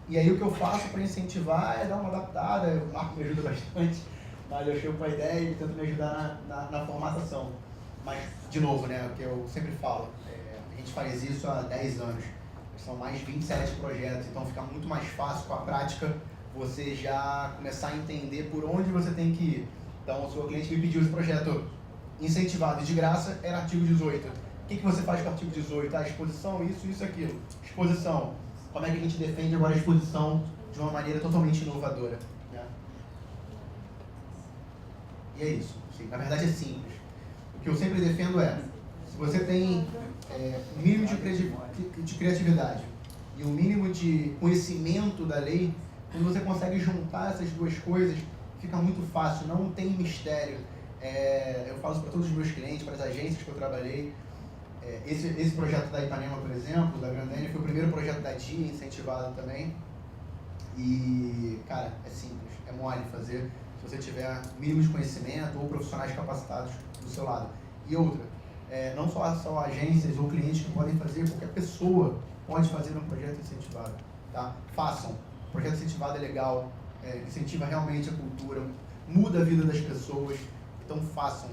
e aí o que eu faço para incentivar é dar uma adaptada. O Marco me ajuda bastante, mas eu chego com a ideia e ele tenta me ajudar na formatação. Mas, de novo, né, o que eu sempre falo, a gente faz isso há 10 anos. São mais de 27 projetos, então fica muito mais fácil com a prática você já começar a entender por onde você tem que ir. Então, o seu cliente me pediu esse projeto incentivado e de graça, era artigo 18. O que você faz com o artigo 18? Exposição, isso, aquilo. Exposição. Como é que a gente defende agora a exposição de uma maneira totalmente inovadora? Né? E é isso. Sim, na verdade é simples. O que eu sempre defendo se você tem um mínimo de criatividade e um mínimo de conhecimento da lei, quando você consegue juntar essas duas coisas, fica muito fácil, não tem mistério. Eu falo isso para todos os meus clientes, para as agências que eu trabalhei. Esse projeto da Ipanema, por exemplo, da Grandene, foi o primeiro projeto da DIA, incentivado também. E, cara, é simples, é mole fazer, se você tiver mínimo de conhecimento ou profissionais capacitados do seu lado. E outra, não só agências ou clientes que podem fazer, qualquer pessoa pode fazer um projeto incentivado. Tá? Façam. O projeto incentivado é legal, incentiva realmente a cultura, muda a vida das pessoas. Então façam.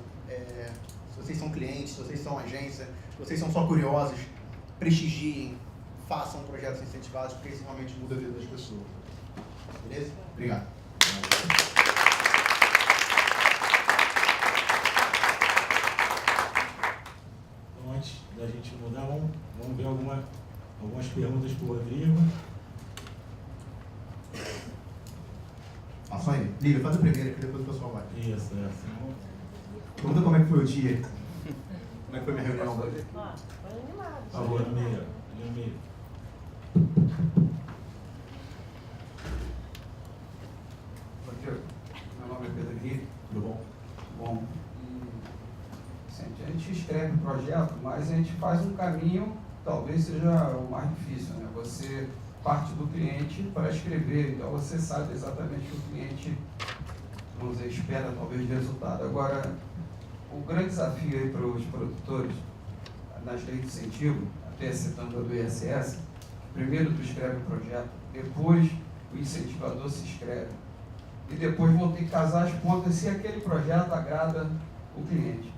Se vocês são clientes, se vocês são agência, se vocês são só curiosos, prestigiem, façam projetos incentivados, porque isso realmente muda a vida das pessoas. Beleza? Obrigado. Então, antes da gente mudar, vamos ver algumas perguntas para o Rodrigo. Passa aí. Liga, faz a primeira, que depois o pessoal vai. Isso. Pergunta como é que foi o dia. Como é que foi minha reunião? Foi animado. Por favor, no meio. Meu nome é Pedro Henrique. Tudo bom? Bom, a gente escreve o projeto, mas a gente faz um caminho, talvez seja o mais difícil, né? Você parte do cliente para escrever, então você sabe exatamente o que o cliente, vamos dizer, espera talvez de resultado. Agora, o grande desafio aí para os produtores, nas leis de incentivo, até citando a do ISS, primeiro tu escreve o projeto, depois o incentivador se inscreve, e depois vão ter que casar as pontas se aquele projeto agrada o cliente.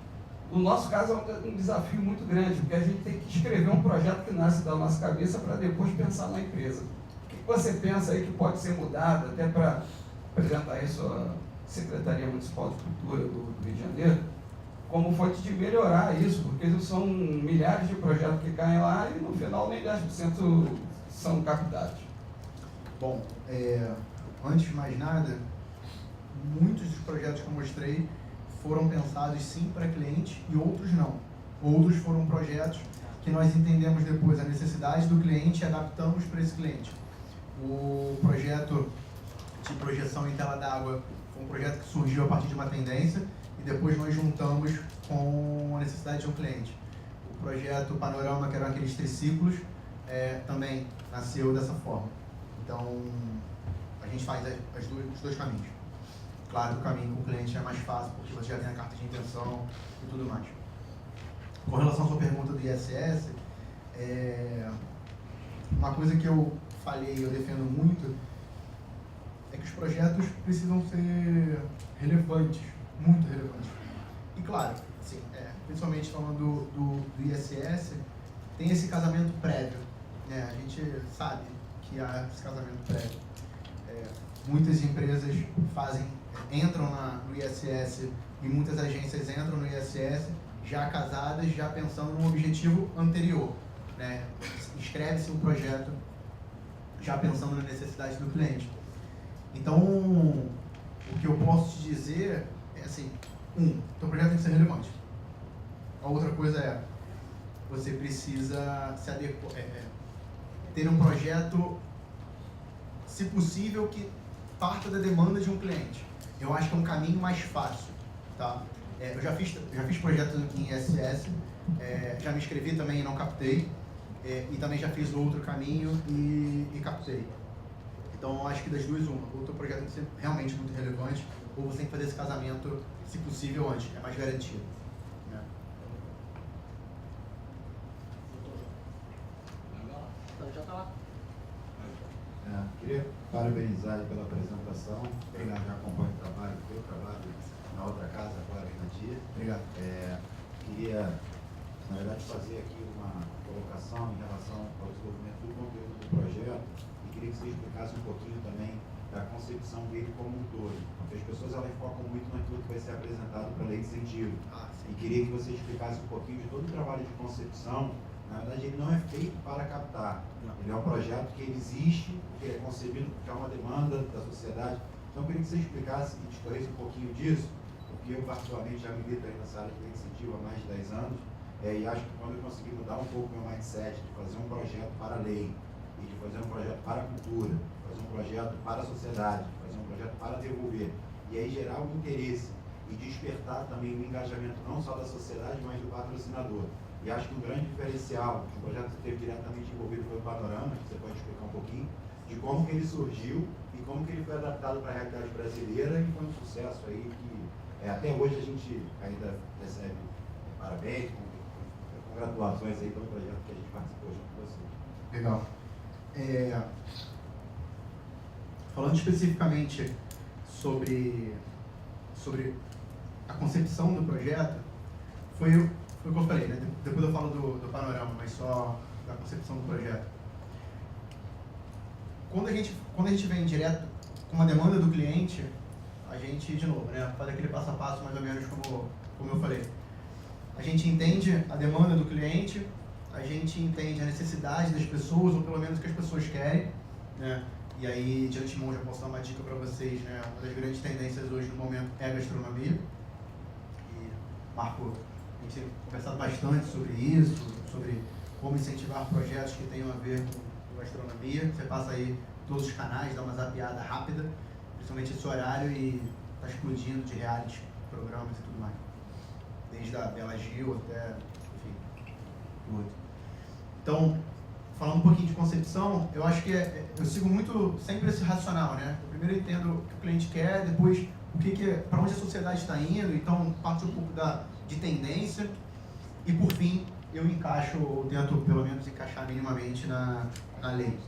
No nosso caso é um desafio muito grande, porque a gente tem que escrever um projeto que nasce da nossa cabeça para depois pensar na empresa. O que você pensa aí que pode ser mudado, até para apresentar isso à Secretaria Municipal de Cultura do Rio de Janeiro, como fonte de melhorar isso, porque são milhares de projetos que caem lá e no final nem 10% são captados. Bom, antes de mais nada, muitos dos projetos que eu mostrei foram pensados sim para cliente e outros não. Outros foram projetos que nós entendemos depois a necessidade do cliente e adaptamos para esse cliente. O projeto de projeção em tela d'água foi um projeto que surgiu a partir de uma tendência e depois nós juntamos com a necessidade de um cliente. O projeto Panorama, que eram aqueles triciclos, também nasceu dessa forma. Então, a gente faz os dois caminhos. Claro que o caminho com o cliente é mais fácil, porque você já tem a carta de intenção e tudo mais. Com relação à sua pergunta do ISS, uma coisa que eu falei e eu defendo muito é que os projetos precisam ser relevantes, muito relevantes. E claro, assim, principalmente falando do ISS, tem esse casamento prévio, né? A gente sabe que há esse casamento prévio. Muitas empresas entram no ISS e muitas agências entram no ISS já casadas, já pensando num objetivo anterior, né? Escreve-se um projeto já pensando na necessidade do cliente. Então, o que eu posso te dizer é assim, teu projeto tem que ser relevante. A outra coisa é, você precisa se adequar, ter um projeto, se possível, que parta da demanda de um cliente. Eu acho que é um caminho mais fácil, tá? Eu já fiz projetos em ISS, já me inscrevi também e não captei, e também já fiz outro caminho e captei. Então, eu acho que das duas, ou o teu projeto tem que ser realmente muito relevante, ou você tem que fazer esse casamento, se possível, antes, é mais garantido. Né? Então já tá lá. Queria parabenizar pela apresentação. Obrigado. Já acompanho o teu trabalho na outra casa, agora na Dia. Obrigado. Queria, na verdade, fazer aqui uma colocação em relação ao desenvolvimento do conteúdo do projeto e queria que você explicasse um pouquinho também da concepção dele como um todo. Porque as pessoas elas focam muito naquilo que vai ser apresentado para a lei de incentivo. E queria que você explicasse um pouquinho de todo o trabalho de concepção. Na verdade, ele não é feito para captar. Ele é um projeto que ele existe, que ele é concebido porque é uma demanda da sociedade. Então, eu queria que você explicasse e discorresse um pouquinho disso, porque eu, particularmente, já milito aí nessa área de lei de incentivo há mais de 10 anos, e acho que quando eu consegui mudar um pouco meu mindset de fazer um projeto para a lei, e de fazer um projeto para a cultura, fazer um projeto para a sociedade, fazer um projeto para devolver, e aí gerar um interesse e despertar também o engajamento não só da sociedade, mas do patrocinador. E acho que um grande diferencial, um projeto que esteve diretamente envolvido foi o Panorama, que você pode explicar um pouquinho, de como que ele surgiu e como que ele foi adaptado para a realidade brasileira e foi um sucesso aí que até hoje a gente ainda recebe parabéns, congratulações aí pelo projeto que a gente participou junto com você. Legal. Falando especificamente sobre a concepção do projeto, foi o que eu falei, né? Depois eu falo do panorama, mas só da concepção do projeto. Quando a gente vem direto com uma demanda do cliente, a gente, de novo, né, faz aquele passo a passo mais ou menos como eu falei. A gente entende a demanda do cliente, a gente entende a necessidade das pessoas, ou pelo menos o que as pessoas querem, né? E aí, de antemão, já posso dar uma dica para vocês, né? Uma das grandes tendências hoje no momento é a gastronomia. E, Marco, a gente tem conversado bastante sobre isso, sobre como incentivar projetos que tenham a ver com gastronomia. Você passa aí todos os canais, dá uma zapeada rápida, principalmente esse horário, e está explodindo de reality, programas e tudo mais. Desde a Bela Gil até, enfim, o outro. Então, falando um pouquinho de concepção, eu acho que eu sigo muito sempre esse racional, né? Eu primeiro entendo o que o cliente quer, depois para onde a sociedade está indo, então parto um pouco de tendência e, por fim, eu encaixo, ou tento pelo menos encaixar minimamente na lei.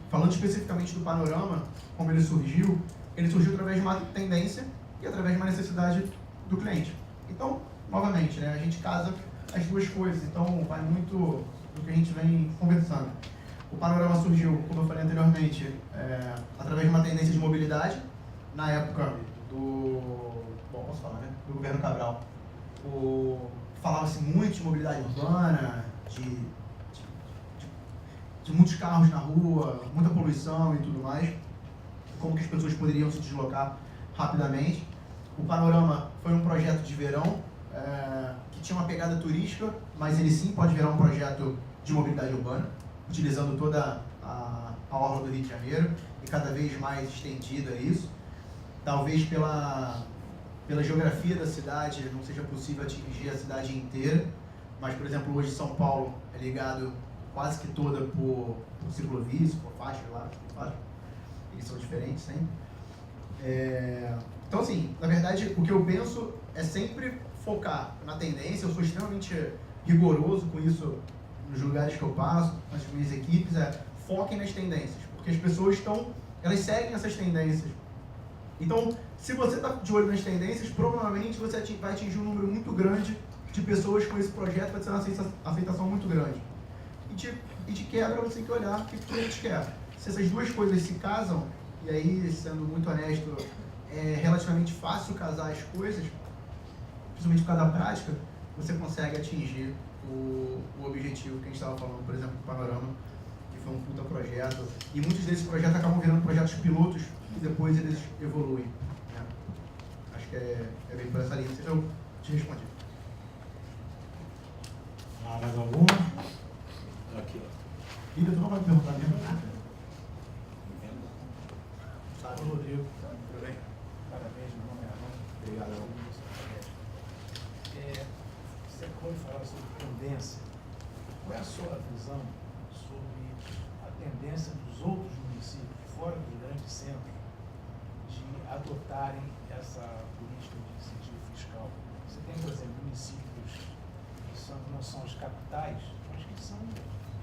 Falando especificamente do panorama, como ele surgiu através de uma tendência e através de uma necessidade do cliente. Então, novamente, né, a gente casa as duas coisas, então vai muito do que a gente vem conversando. O panorama surgiu, como eu falei anteriormente, através de uma tendência de mobilidade, na época posso falar, né, do governo Cabral. Falava-se muito de mobilidade urbana, de muitos carros na rua, muita poluição e tudo mais, como que as pessoas poderiam se deslocar rapidamente. O Panorama foi um projeto de verão, que tinha uma pegada turística, mas ele sim pode virar um projeto de mobilidade urbana, utilizando toda a orla do Rio de Janeiro e cada vez mais estendida isso. Talvez pela geografia da cidade não seja possível atingir a cidade inteira, mas, por exemplo, hoje São Paulo é ligado quase que toda por ciclovias, por faixas lá, eles são diferentes sempre. Então, assim, na verdade, o que eu penso é sempre focar na tendência. Eu sou extremamente rigoroso com isso nos lugares que eu passo, nas minhas equipes, foquem nas tendências, porque as pessoas elas seguem essas tendências. Então, se você está de olho nas tendências, provavelmente você vai atingir um número muito grande de pessoas com esse projeto, vai ter uma aceitação muito grande. E de quebra, você tem que olhar o que o cliente quer. Se essas duas coisas se casam, e aí, sendo muito honesto, é relativamente fácil casar as coisas, principalmente por causa da prática, você consegue atingir o objetivo que a gente estava falando, por exemplo, do Panorama, que foi um puta projeto. E muitos desses projetos acabam virando projetos pilotos e depois eles evoluem. Né? Acho que é bem por essa linha. Eu te respondi. Mais alguma? Aqui. Filha, tu não vai me perguntar mesmo nada? Sabe, Rodrigo? Tudo bem? Parabéns, meu nome é Armando. Obrigado. Você acabou de falar sobre tendência. Qual é a sua visão sobre a tendência dos outros municípios, fora dos grandes centros, de adotarem essa política de incentivo fiscal? Você tem, por exemplo, municípios que não são as capitais, mas que são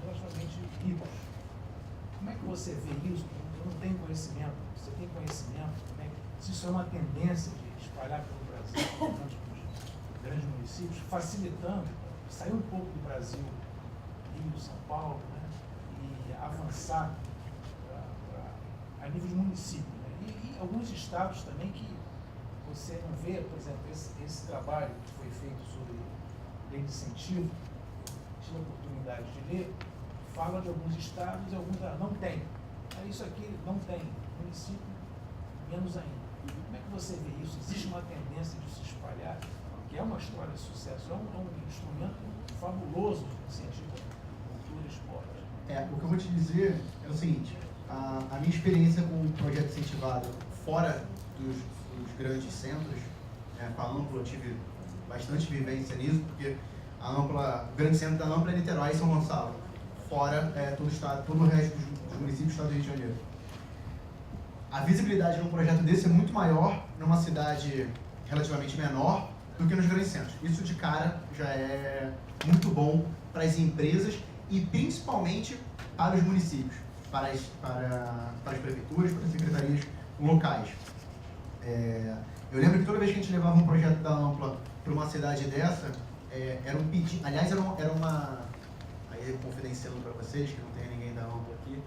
relativamente ricos. Como é que você vê isso? Eu não tenho conhecimento. Você tem conhecimento? Se isso é uma tendência de espalhar pelo Brasil, tanto os grandes municípios, facilitando, sair um pouco do Brasil, Rio, São Paulo, né, e avançar a nível de município. Né? E alguns estados também que você não vê, por exemplo, esse trabalho que foi feito sobre lei de incentivo, tive a oportunidade de ler, fala de alguns estados e alguns não tem. Isso aqui não tem, município menos ainda. Como é que você vê isso? Existe uma tendência de se espalhar, que é uma história de sucesso, é um instrumento fabuloso de incentivo à cultura e esporte. O que eu vou te dizer é o seguinte, a minha experiência com o projeto incentivado fora dos grandes centros, com a Ampla, eu tive bastante vivência nisso, porque o grande centro da Ampla é Niterói e São Gonçalo, fora todo o estado, todo o resto dos municípios do estado do Rio de Janeiro. A visibilidade de um projeto desse é muito maior numa cidade relativamente menor do que nos grandes centros. Isso de cara já é muito bom para as empresas e principalmente para os municípios, para as prefeituras, para as secretarias locais. Eu lembro que toda vez que a gente levava um projeto da Ampla para uma cidade dessa, era um pedido, aliás, era uma, aí confidenciando para vocês, que não tem ninguém da Ampla aqui,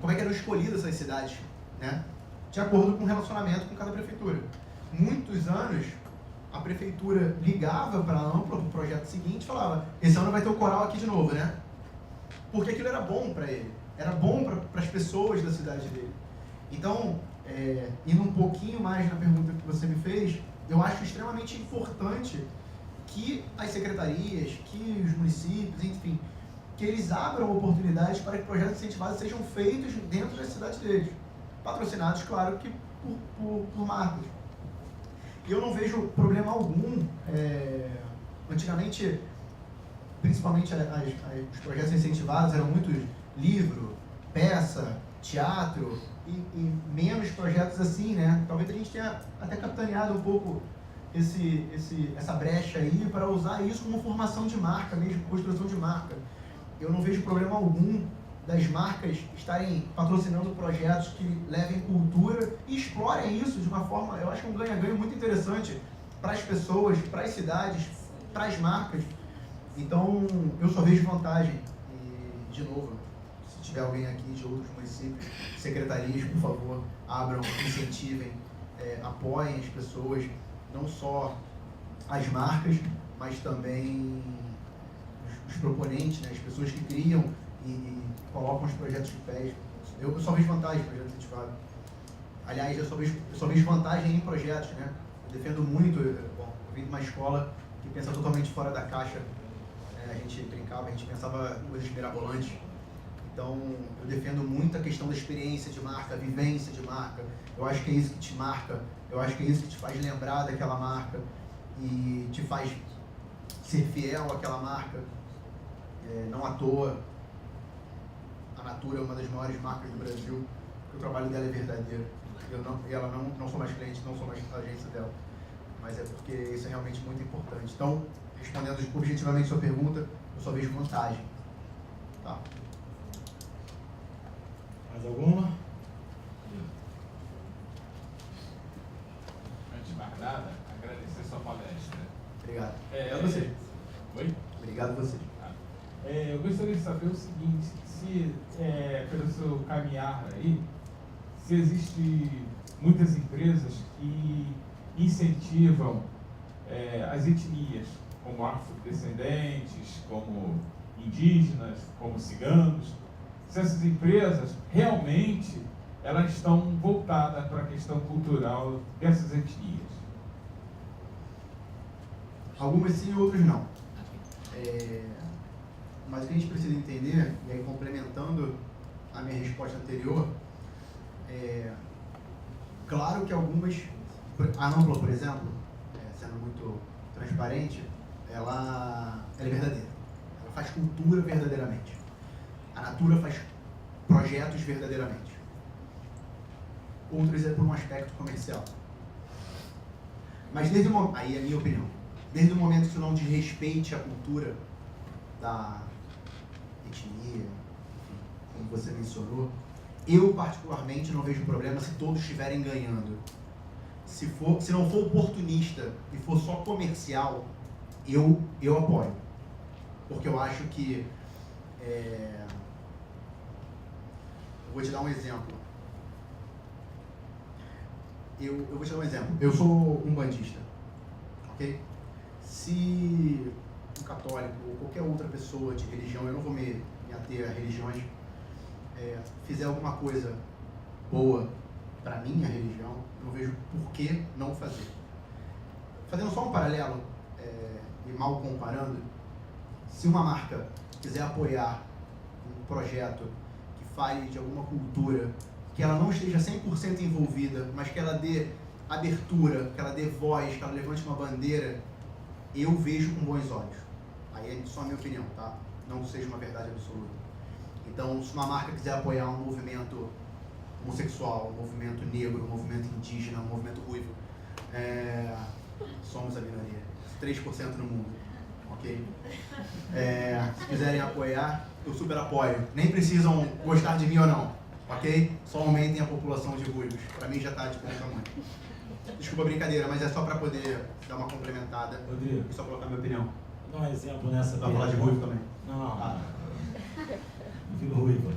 como é que eram escolhidas essas cidades, né? De acordo com o relacionamento com cada prefeitura. Muitos anos, a prefeitura ligava para a Ampla, para o projeto seguinte, e falava, esse ano vai ter o coral aqui de novo, né? Porque aquilo era bom para ele, era bom para as pessoas da cidade dele. Então, indo um pouquinho mais na pergunta que você me fez, eu acho extremamente importante que as secretarias, que os municípios, enfim, que eles abram oportunidades para que projetos incentivados sejam feitos dentro da cidade deles. Patrocinados, claro, que por marcas. E eu não vejo problema algum. Antigamente, principalmente os projetos incentivados eram muitos livro, peça, teatro e menos projetos assim, né? Talvez a gente tenha até capitaneado um pouco essa brecha aí para usar isso como formação de marca mesmo, construção de marca. Eu não vejo problema algum das marcas estarem patrocinando projetos que levem cultura e explorem isso de uma forma, eu acho que é um ganha-ganho muito interessante para as pessoas, para as cidades, para as marcas. Então, eu só vejo vantagem. E, de novo, se tiver alguém aqui de outros municípios, secretarias, por favor, abram, incentivem, apoiem as pessoas, não só as marcas, mas também os proponentes, né, as pessoas que criam e colocam os projetos de pé. Eu só vejo vantagem em projetos incentivados. Aliás, eu só vejo vantagem em projetos, né? Eu defendo muito, eu vim de uma escola que pensa totalmente fora da caixa. A gente brincava, a gente pensava coisas mirabolantes. Então, eu defendo muito a questão da experiência de marca, a vivência de marca. Eu acho que é isso que te marca, eu acho que é isso que te faz lembrar daquela marca e te faz ser fiel àquela marca. Não à toa, a Natura é uma das maiores marcas do Brasil, o trabalho dela é verdadeiro. Ela não sou mais cliente, não sou mais agência dela, mas é porque isso é realmente muito importante. Então, respondendo objetivamente a sua pergunta, eu só vejo vantagem. Tá. Mais alguma? Antes de mais nada, agradecer sua palestra. Obrigado. Obrigado a você. Oi? Obrigado a você. Eu gostaria de saber o seguinte, se pelo seu caminhar aí, se existem muitas empresas que incentivam as etnias, como afrodescendentes, como indígenas, como ciganos, se essas empresas realmente elas estão voltadas para a questão cultural dessas etnias. Algumas sim, outras não. Mas o que a gente precisa entender, e aí complementando a minha resposta anterior, claro que algumas, a Ampla, por exemplo, sendo muito transparente, ela é verdadeira. Ela faz cultura verdadeiramente. A Natura faz projetos verdadeiramente. Outras é por um aspecto comercial. Mas desde o momento, aí é a minha opinião, desde o momento que isso não desrespeite a cultura da etnia, enfim, como você mencionou, eu particularmente não vejo problema se todos estiverem ganhando. Se não for oportunista e for só comercial, eu apoio. Porque eu acho que eu vou te dar um exemplo. Eu vou te dar um exemplo. Eu sou um bandista, ok? Se um católico ou qualquer outra pessoa de religião, eu não vou me ater a religiões, fizer alguma coisa boa para minha religião, eu não vejo por que não fazer. Fazendo só um paralelo, e mal comparando, se uma marca quiser apoiar um projeto que fale de alguma cultura, que ela não esteja 100% envolvida, mas que ela dê abertura, que ela dê voz, que ela levante uma bandeira, eu vejo com bons olhos. Aí é só a minha opinião, tá? Não seja uma verdade absoluta. Então, se uma marca quiser apoiar um movimento homossexual, um movimento negro, um movimento indígena, um movimento ruivo, somos a minoria, 3% no mundo, ok? Se quiserem apoiar, eu super apoio. Nem precisam gostar de mim ou não, ok? Só aumentem a população de ruivos. Pra mim já tá de bom tamanho. Desculpa a brincadeira, mas é só pra poder dar uma complementada. Rodrigo, E só colocar minha opinião. dá um exemplo nessa. Vai falar de ruivo também? Não. Fico ruivo.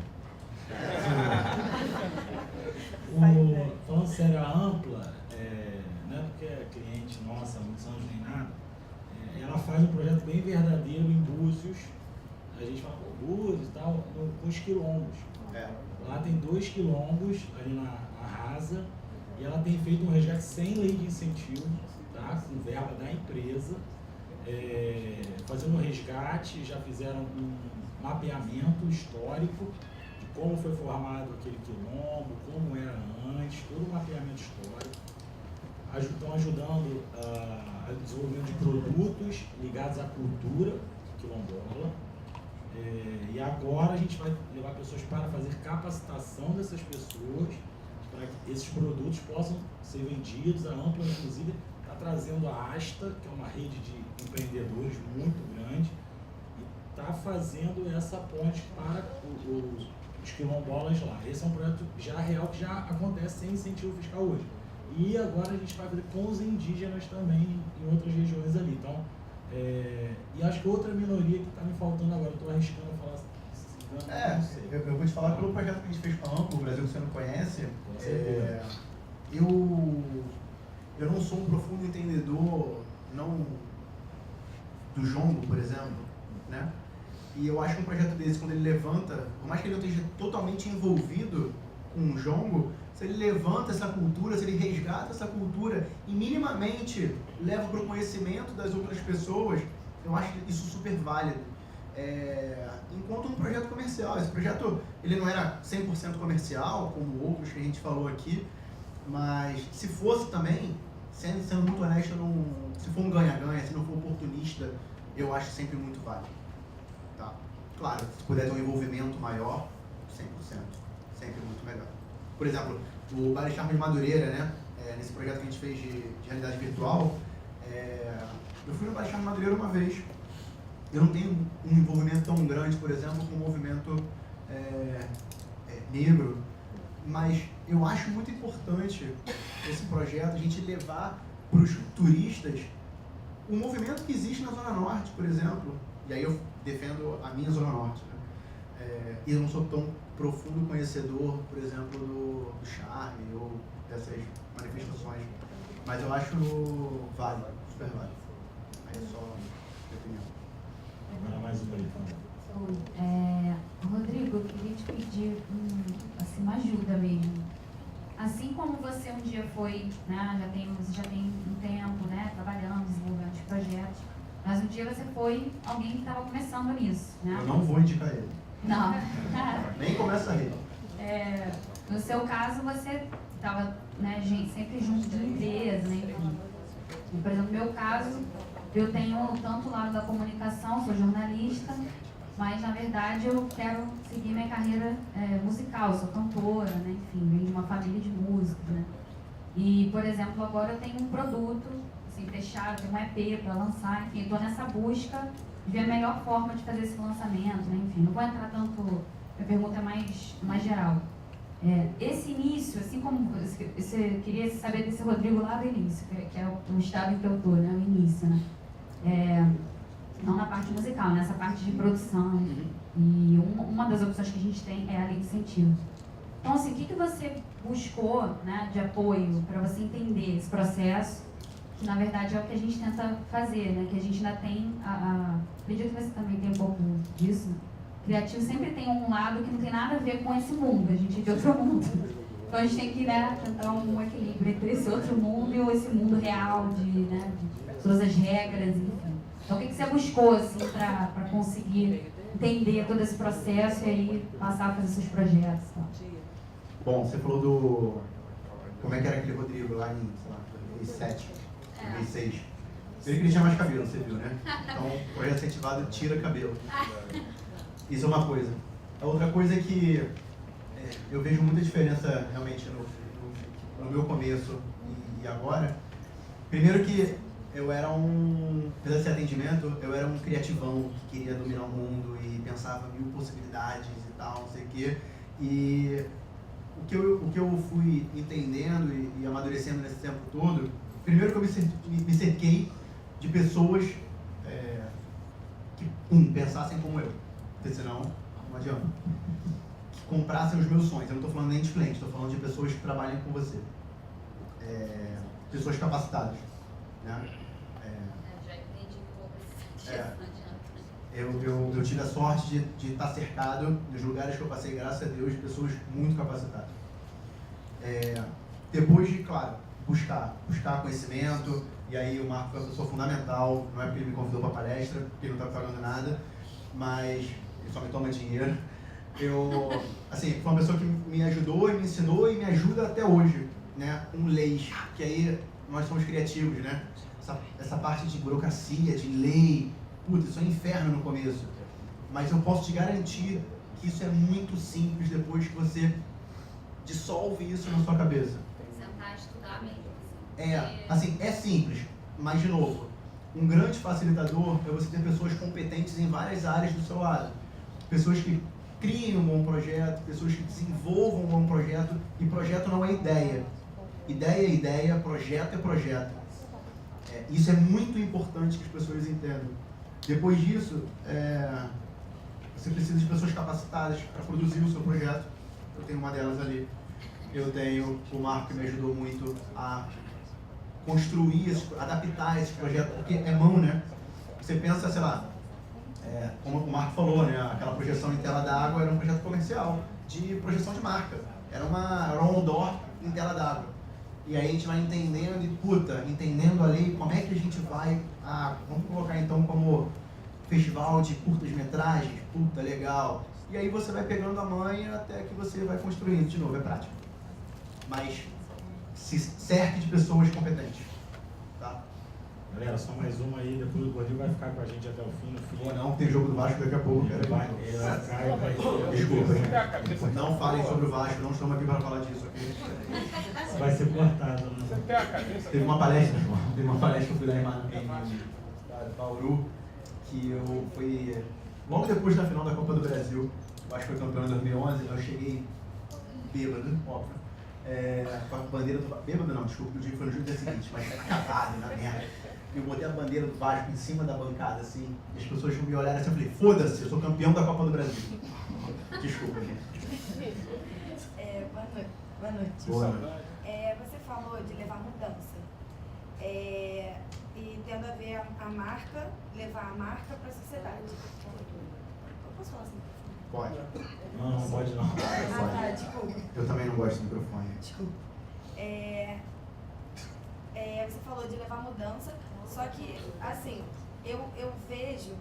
Falando sério, a Ampla, não é porque é cliente nossa há muitos anos nem nada, ela faz um projeto bem verdadeiro em Búzios. A gente fala, pô, Búzios e tal, com os quilombos. Lá tem 2 quilombos ali na Rasa, e ela tem feito um resgate sem lei de incentivo, tá? Com verba da empresa, fazendo um resgate, já fizeram um mapeamento histórico de como foi formado aquele quilombo, como era antes, todo o mapeamento histórico. Estão ajudando a desenvolvimento de produtos ligados à cultura quilombola. E agora a gente vai levar pessoas para fazer capacitação dessas pessoas, para que esses produtos possam ser vendidos. A Ampla, inclusive, está trazendo a Asta, que é uma rede de empreendedores muito grande, e está fazendo essa ponte para os quilombolas lá. Esse é um projeto já real, que já acontece sem incentivo fiscal hoje. E agora a gente vai fazer com os indígenas também em outras regiões ali. Então, e acho que outra minoria que está me faltando agora, estou arriscando a falar não sei. Eu vou te falar pelo projeto que a gente fez com a Ampla, o Brasil que você não conhece. Eu não sou um profundo entendedor do jongo, por exemplo, né? E eu acho que um projeto desse, quando ele levanta, por mais que ele não esteja totalmente envolvido com o jongo, se ele levanta essa cultura, se ele resgata essa cultura e minimamente leva para o conhecimento das outras pessoas, eu acho isso super válido. Enquanto um projeto comercial, esse projeto ele não era 100% comercial, como outros que a gente falou aqui, mas se fosse também, sendo muito honesto, se for um ganha-ganha, se não for oportunista, eu acho sempre muito válido. Tá? Claro, se puder ter um envolvimento maior, 100%, sempre muito melhor. Por exemplo, o Baile Charme de Madureira, né? Nesse projeto que a gente fez de realidade virtual, eu fui no Baile Charme de Madureira uma vez. Eu não tenho um envolvimento tão grande, por exemplo, com o movimento negro, mas eu acho muito importante esse projeto, a gente levar para os turistas o movimento que existe na Zona Norte, por exemplo, e aí eu defendo a minha Zona Norte, né? E eu não sou tão profundo conhecedor, por exemplo, do charme ou dessas manifestações, mas eu acho válido, super válido. Aí é só minha opinião. Agora mais uma aí, por favor. Rodrigo, eu queria te pedir uma ajuda mesmo. Assim como você um dia foi, né, você já tem um tempo, né, trabalhando, desenvolvendo os projetos, mas um dia você foi alguém que estava começando nisso, né? Eu não vou indicar ele. Não. Nem começa a rir. No seu caso, você estava, né, sempre junto de empresa, né, enfim. E, por exemplo, no meu caso, eu tenho tanto o lado da comunicação, sou jornalista, mas na verdade eu quero seguir minha carreira musical, sou cantora, né? Enfim, venho de uma família de músicos, né? E, por exemplo, agora eu tenho um produto assim, fechado, tenho um EP para lançar, enfim, estou nessa busca de ver a melhor forma de fazer esse lançamento, né? Enfim, não vou entrar tanto, minha pergunta é mais geral. Esse início, assim como você queria saber desse Rodrigo lá do início, que é o estado em que eu estou, né? O início, né? Não na parte musical, nessa parte de produção. E uma das opções que a gente tem é a lei de incentivo. Então, assim, o que você buscou, né, de apoio para você entender esse processo, que na verdade é o que a gente tenta fazer, né, que a gente ainda tem, acredito que você também tem um pouco disso, né? Criativo sempre tem um lado que não tem nada a ver com esse mundo, a gente é de outro mundo. Então a gente tem que, né, tentar um equilíbrio entre esse outro mundo e esse mundo real, de todas as regras, enfim. Então, o que você buscou, assim, para conseguir entender todo esse processo e aí passar a fazer seus projetos? Tá? Bom, você falou do... Como é que era aquele Rodrigo lá em, sei lá, 2007, 2006? Você viu que ele tinha mais cabelo, você viu, né? Então, o projeto incentivado tira cabelo. Isso é uma coisa. A outra coisa é que eu vejo muita diferença, realmente, no meu começo e agora. Primeiro que eu era apesar de ser atendimento, eu era um criativão que queria dominar o mundo e pensava mil possibilidades e tal, não sei o quê. E o que eu fui entendendo e amadurecendo nesse tempo todo, primeiro que eu me cerquei de pessoas que, pensassem como eu, porque senão não adianta. Que comprassem os meus sonhos. Eu não estou falando nem de cliente, estou falando de pessoas que trabalham com você. Pessoas capacitadas. Né? Já entendi um pouco esse sentido, não adianta. Eu tive a sorte de estar cercado nos lugares que eu passei, graças a Deus, de pessoas muito capacitadas. Depois de, claro, buscar conhecimento, e aí o Marco foi uma pessoa fundamental, não é porque ele me convidou para a palestra, porque ele não está pagando nada, mas ele só me toma dinheiro. Assim, foi uma pessoa que me ajudou e me ensinou e me ajuda até hoje, né, com leis, que aí nós somos criativos, né? Essa parte de burocracia, de lei, puta, isso é um inferno no começo. Mas eu posso te garantir que isso é muito simples depois que você dissolve isso na sua cabeça. Sentar e estudar mesmo. Assim, é simples, mas de novo, um grande facilitador é você ter pessoas competentes em várias áreas do seu lado. Pessoas que criem um bom projeto, pessoas que desenvolvam um bom projeto, e projeto não é ideia. Ideia é ideia, projeto é projeto. Isso é muito importante que as pessoas entendam. Depois disso, você precisa de pessoas capacitadas para produzir o seu projeto. Eu tenho uma delas ali. Eu tenho o Marco, que me ajudou muito a construir, adaptar esse projeto, porque é mão, né? Você pensa, sei lá, como o Marco falou, né? Aquela projeção em tela d'água era um projeto comercial, de projeção de marca. Era um outdoor em tela d'água. E aí a gente vai entendendo entendendo ali como é que a gente vai, vamos colocar então como festival de curtas-metragens, legal. E aí você vai pegando a manha até que você vai construindo, de novo, é prático. Mas se cerque de pessoas competentes, tá? Galera, só mais uma aí, depois o Rodrigo vai ficar com a gente até o fim. No fim. Ou não, tem jogo do Vasco daqui a pouco. Ele vai ficar e vai... Desculpa, hein? Não falem sobre o Vasco, não estamos aqui para falar disso, ok? Vai ser cortado, né? Teve uma palestra que eu fui dar em Bauru, que eu fui logo depois da final da Copa do Brasil. O Vasco foi campeão em 2011, eu cheguei bêbado, óbvio. Com a bandeira do Vasco. Bêbado não, desculpa, o dia foi no dia seguinte, mas acabado, na merda. Eu botei a bandeira do Vasco em cima da bancada, assim, e as pessoas me olharam assim, eu falei, foda-se, eu sou campeão da Copa do Brasil. Desculpa, gente. Boa noite. Boa noite. Você falou de levar mudança. E tendo a ver a marca, levar a marca para a sociedade. Eu posso falar assim? Pode. Não pode não. Tá, desculpa. Eu também não gosto do microfone. Desculpa. Você falou de levar mudança, só que, assim, eu vejo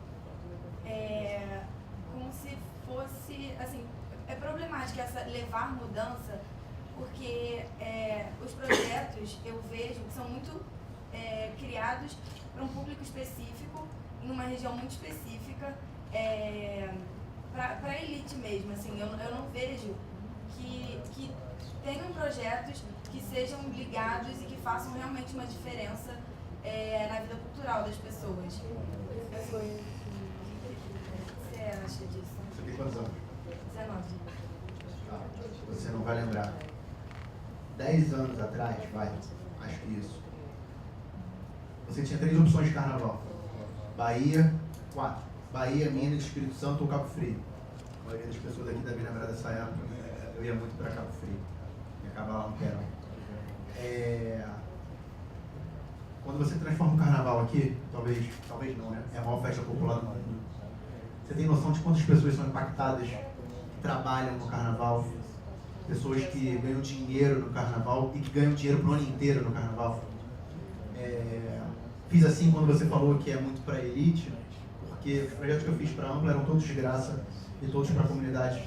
como se fosse, assim, é problemático essa levar mudança, porque os projetos eu vejo que são muito criados para um público específico, em uma região muito específica, para a elite mesmo, assim, eu não vejo que tenham projetos que sejam ligados e que façam realmente uma diferença na vida cultural das pessoas. O que você acha disso? Você tem quantos anos? 19. Você não vai lembrar. 10 anos atrás, acho que isso. Você tinha 3 opções de carnaval. Bahia, 4. Bahia, Minas, Espírito Santo ou Cabo Frio. A maioria das pessoas aqui devem lembrar dessa época. Eu ia muito para Cabo Frio. E acabar lá no Querão. Quando você transforma o carnaval aqui, talvez não, né? É a maior festa popular do mundo. Você tem noção de quantas pessoas são impactadas, que trabalham no carnaval? Pessoas que ganham dinheiro no carnaval e que ganham dinheiro pro ano inteiro no carnaval. Fiz assim quando você falou que é muito para elite, porque os projetos que eu fiz para a Ampla eram todos de graça e todos para comunidades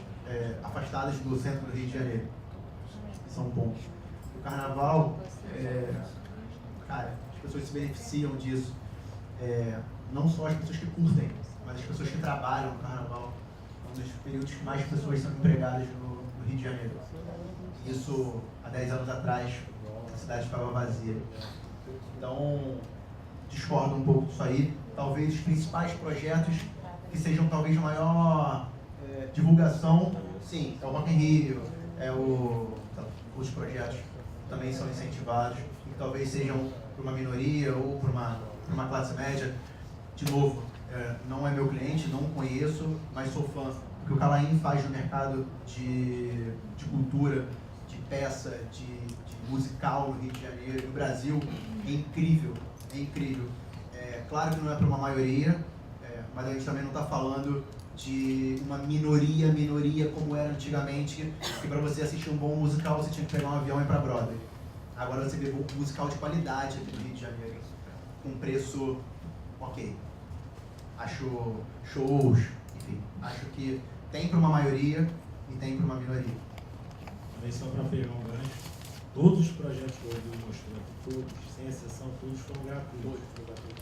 afastadas do centro do Rio de Janeiro. São pontos. O carnaval, cara, as pessoas se beneficiam disso. Não só as pessoas que curtem, mas as pessoas que trabalham no carnaval. É um dos períodos que mais pessoas são empregadas no Rio de Janeiro. Isso, há 10 anos atrás, a cidade estava vazia. Então, discordo um pouco disso aí. Talvez os principais projetos que sejam talvez de maior divulgação, sim, é o Rock in Rio, os projetos também são incentivados, e talvez sejam para uma minoria ou para uma classe média. De novo, não é meu cliente, não conheço, mas sou fã. O que o Calaim faz no mercado de cultura, de peça, de musical no Rio de Janeiro, no Brasil, é incrível, é incrível. Claro que não é para uma maioria, mas a gente também não está falando de uma minoria como era antigamente, que para você assistir um bom musical você tinha que pegar um avião e ir para Broadway. Agora você vê um musical de qualidade aqui no Rio de Janeiro, com preço ok. Acho shows, enfim, acho que tem para uma maioria e tem para uma minoria. Também só para pegar um gancho, todos os projetos que o Rodrigo mostrou aqui, todos, sem exceção, todos foram gratuitos.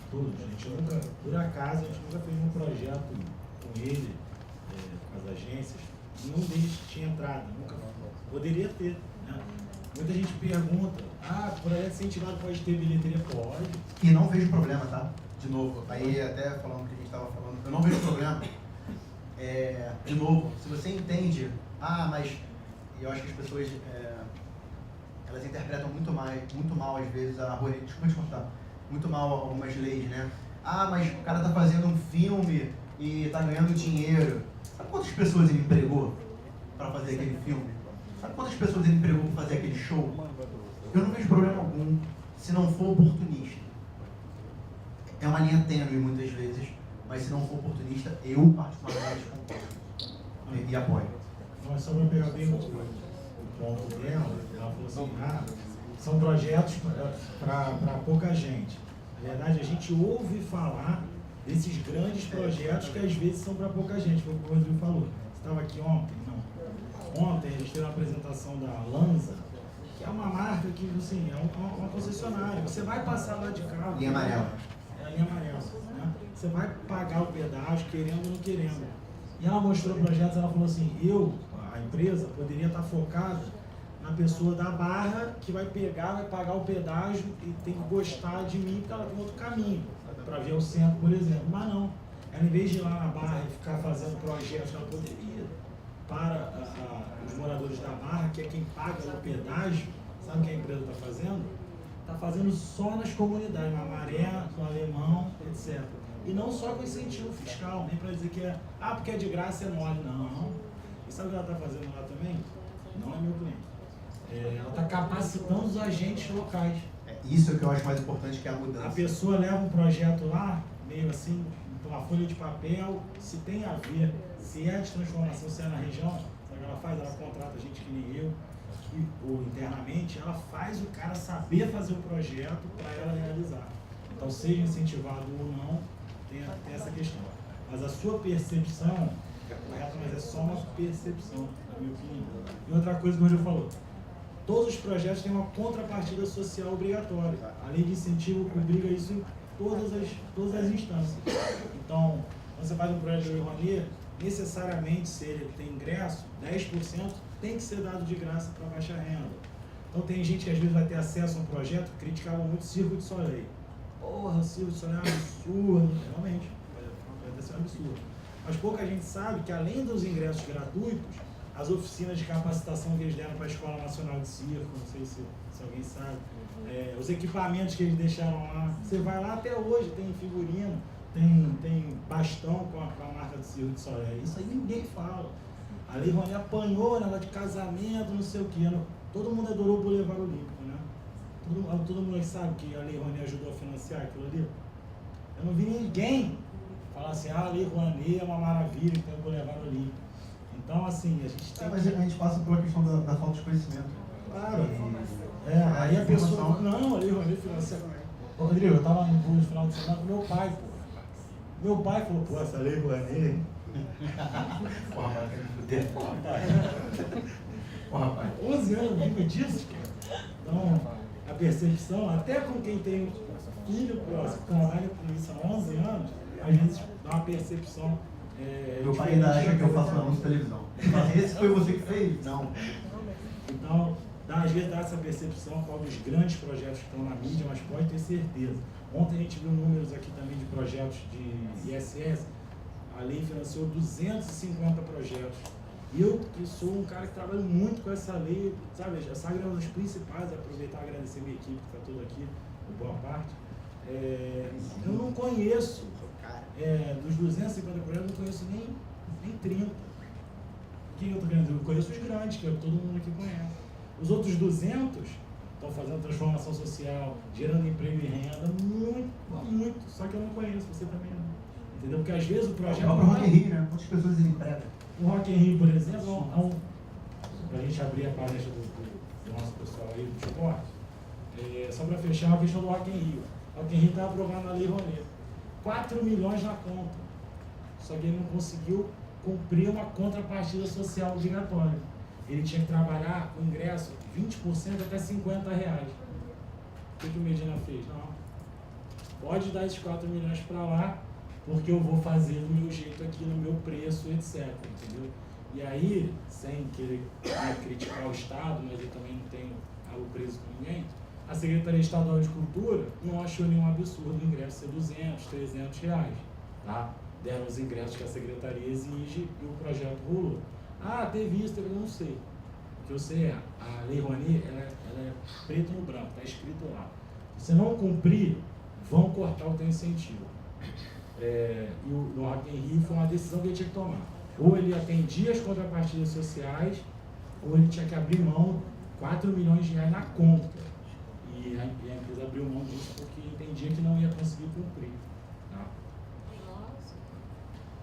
Todos. A gente nunca, por acaso, a gente nunca fez um projeto com ele, com as agências, nenhum deles tinha entrada, nunca. Poderia ter, né? Muita gente pergunta, projeto incentivado pode ter bilheteria? Pode. E não vejo problema, tá? De novo, aí até falando o que a gente estava falando, eu não vejo problema. De novo, se você entende, mas eu acho que as pessoas, elas interpretam muito mal às vezes desculpa te contar, muito mal algumas leis, né? Mas o cara tá fazendo um filme e tá ganhando dinheiro. Sabe quantas pessoas ele empregou para fazer aquele filme? Sabe quantas pessoas ele empregou para fazer aquele show? Eu não vejo problema algum se não for oportunista. É uma linha tênue muitas vezes, mas se não for oportunista, eu particularmente concordo e apoio. Não, só para pegar bem o ponto dela, ela falou assim, são projetos para pouca gente. Na verdade, a gente ouve falar desses grandes projetos que às vezes são para pouca gente, foi o que o Rodrigo falou. Você estava aqui ontem? Não. Ontem a gente teve uma apresentação da Lanza, que é uma marca que, assim, é uma concessionária. Você vai passar lá de carro. Linha amarela. a linha amarela, né? Você vai pagar o pedágio, querendo ou não querendo. E ela mostrou projetos, ela falou assim, a empresa, poderia estar focada na pessoa da Barra que vai pegar, vai pagar o pedágio e tem que gostar de mim porque ela tem outro caminho, para ver o centro, por exemplo. Mas não, ela em vez de ir lá na Barra e ficar fazendo projetos, ela poderia para os moradores da Barra, que é quem paga o pedágio, sabe o que a empresa está fazendo? Está fazendo só nas comunidades, na Maré, no Alemão, etc. E não só com incentivo fiscal, nem para dizer que porque é de graça é mole. Não. E sabe o que ela está fazendo lá também? Não é meu cliente. Ela está capacitando os agentes locais. Isso é o que eu acho mais importante, que é a mudança. A pessoa leva um projeto lá, meio assim, uma folha de papel, se tem a ver, se é de transformação, se é na região, sabe o que ela faz? Ela contrata gente que nem eu, ou internamente, ela faz o cara saber fazer o projeto para ela realizar. Então, seja incentivado ou não, tem essa questão. Mas a sua percepção é correta, mas é só uma percepção, na minha opinião. E outra coisa que o Rodrigo falou, todos os projetos têm uma contrapartida social obrigatória. A lei de incentivo obriga isso em todas as instâncias. Então, quando você faz um projeto de Lei Rouanet, necessariamente, se ele tem ingresso, 10% tem que ser dado de graça para baixa renda. Então tem gente que às vezes vai ter acesso a um projeto, criticava muito o Circo de Soleil. Porra, o Circo de Soleil é um absurdo, realmente, vai ser um absurdo. Mas pouca gente sabe que além dos ingressos gratuitos, as oficinas de capacitação que eles deram para a Escola Nacional de Circo, não sei se alguém sabe, os equipamentos que eles deixaram lá, você vai lá até hoje, tem figurino, tem bastão com a marca do Circo de Soleil, isso aí ninguém fala. A Lei Rouanet apanhou ela de casamento, não sei o que, todo mundo adorou o Boulevard Olímpico, né? Todo mundo sabe que a Lei Rouanet ajudou a financiar aquilo ali. Eu não vi ninguém falar assim, a Lei Rouanet é uma maravilha, que tem o Boulevard Olímpico. Então, assim, a gente tem mas a gente passa pela questão da falta de conhecimento. Claro. Aí a pessoa, não, a Lei Rouanet financia. Rodrigo, eu tava no final de semana com meu pai, pô. Meu pai falou, pô, essa Lei Rouanet... Porra, rapaz. 11 anos vivo disso, cara. Então, a percepção, até com quem tem filho próximo, que trabalha com isso há 11 anos, às vezes dá uma percepção. Meu pai ainda acha que eu faço anúncio de televisão. Esse foi você que fez? Não. Então, às vezes dá essa percepção qual dos grandes projetos que estão na mídia, mas pode ter certeza. Ontem a gente viu números aqui também de projetos de ISS. A lei financiou 250 projetos. E eu, que sou um cara que trabalha muito com essa lei, sabe, essa é uma das principais, aproveitar e agradecer a minha equipe que está toda aqui, boa parte. Eu não conheço, dos 250 projetos, eu não conheço nem 30. Quem eu estou querendo dizer? Eu conheço os grandes, que todo mundo aqui conhece. Os outros 200 estão fazendo transformação social, gerando emprego e renda, muito, só que eu não conheço, você também não. Entendeu? Porque às vezes o projeto... É o Rock in Rio, né? Quantas pessoas ele emprega? O Rock in Rio, por exemplo, para a gente abrir a palestra do nosso pessoal aí, do esporte, só para fechar a questão do Rock in Rio. O Rock in Rio está aprovado na Lei Rouanet. 4 milhões na conta. Só que ele não conseguiu cumprir uma contrapartida social obrigatória. Ele tinha que trabalhar com ingresso 20% até R$50. O que o Medina fez? Não. Pode dar esses 4 milhões para lá, porque eu vou fazer do meu jeito aqui, no meu preço, etc. Entendeu? E aí, sem querer criticar o Estado, mas eu também não tenho algo preso com ninguém, a Secretaria Estadual de Cultura não achou nenhum absurdo o ingresso ser R$200, R$300. Tá? Deram os ingressos que a Secretaria exige e o projeto rolou. Teve isso, eu não sei. O que eu sei a Lei Rouanet, ela é preto no branco, está escrito lá. Se não cumprir, vão cortar o teu incentivo. E no Rock in Rio foi uma decisão que ele tinha que tomar. Ou ele atendia as contrapartidas sociais, ou ele tinha que abrir mão de R$4 milhões na conta. E a empresa abriu mão disso porque entendia que não ia conseguir cumprir. Tá?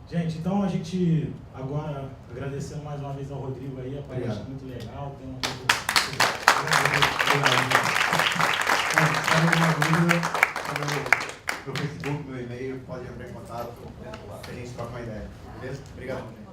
Gente, então a gente agora, agradecendo mais uma vez ao Rodrigo aí, a palestra muito legal. Tem meu Facebook, meu e-mail, pode entrar em contato, a gente troca uma ideia. Beleza? Obrigado.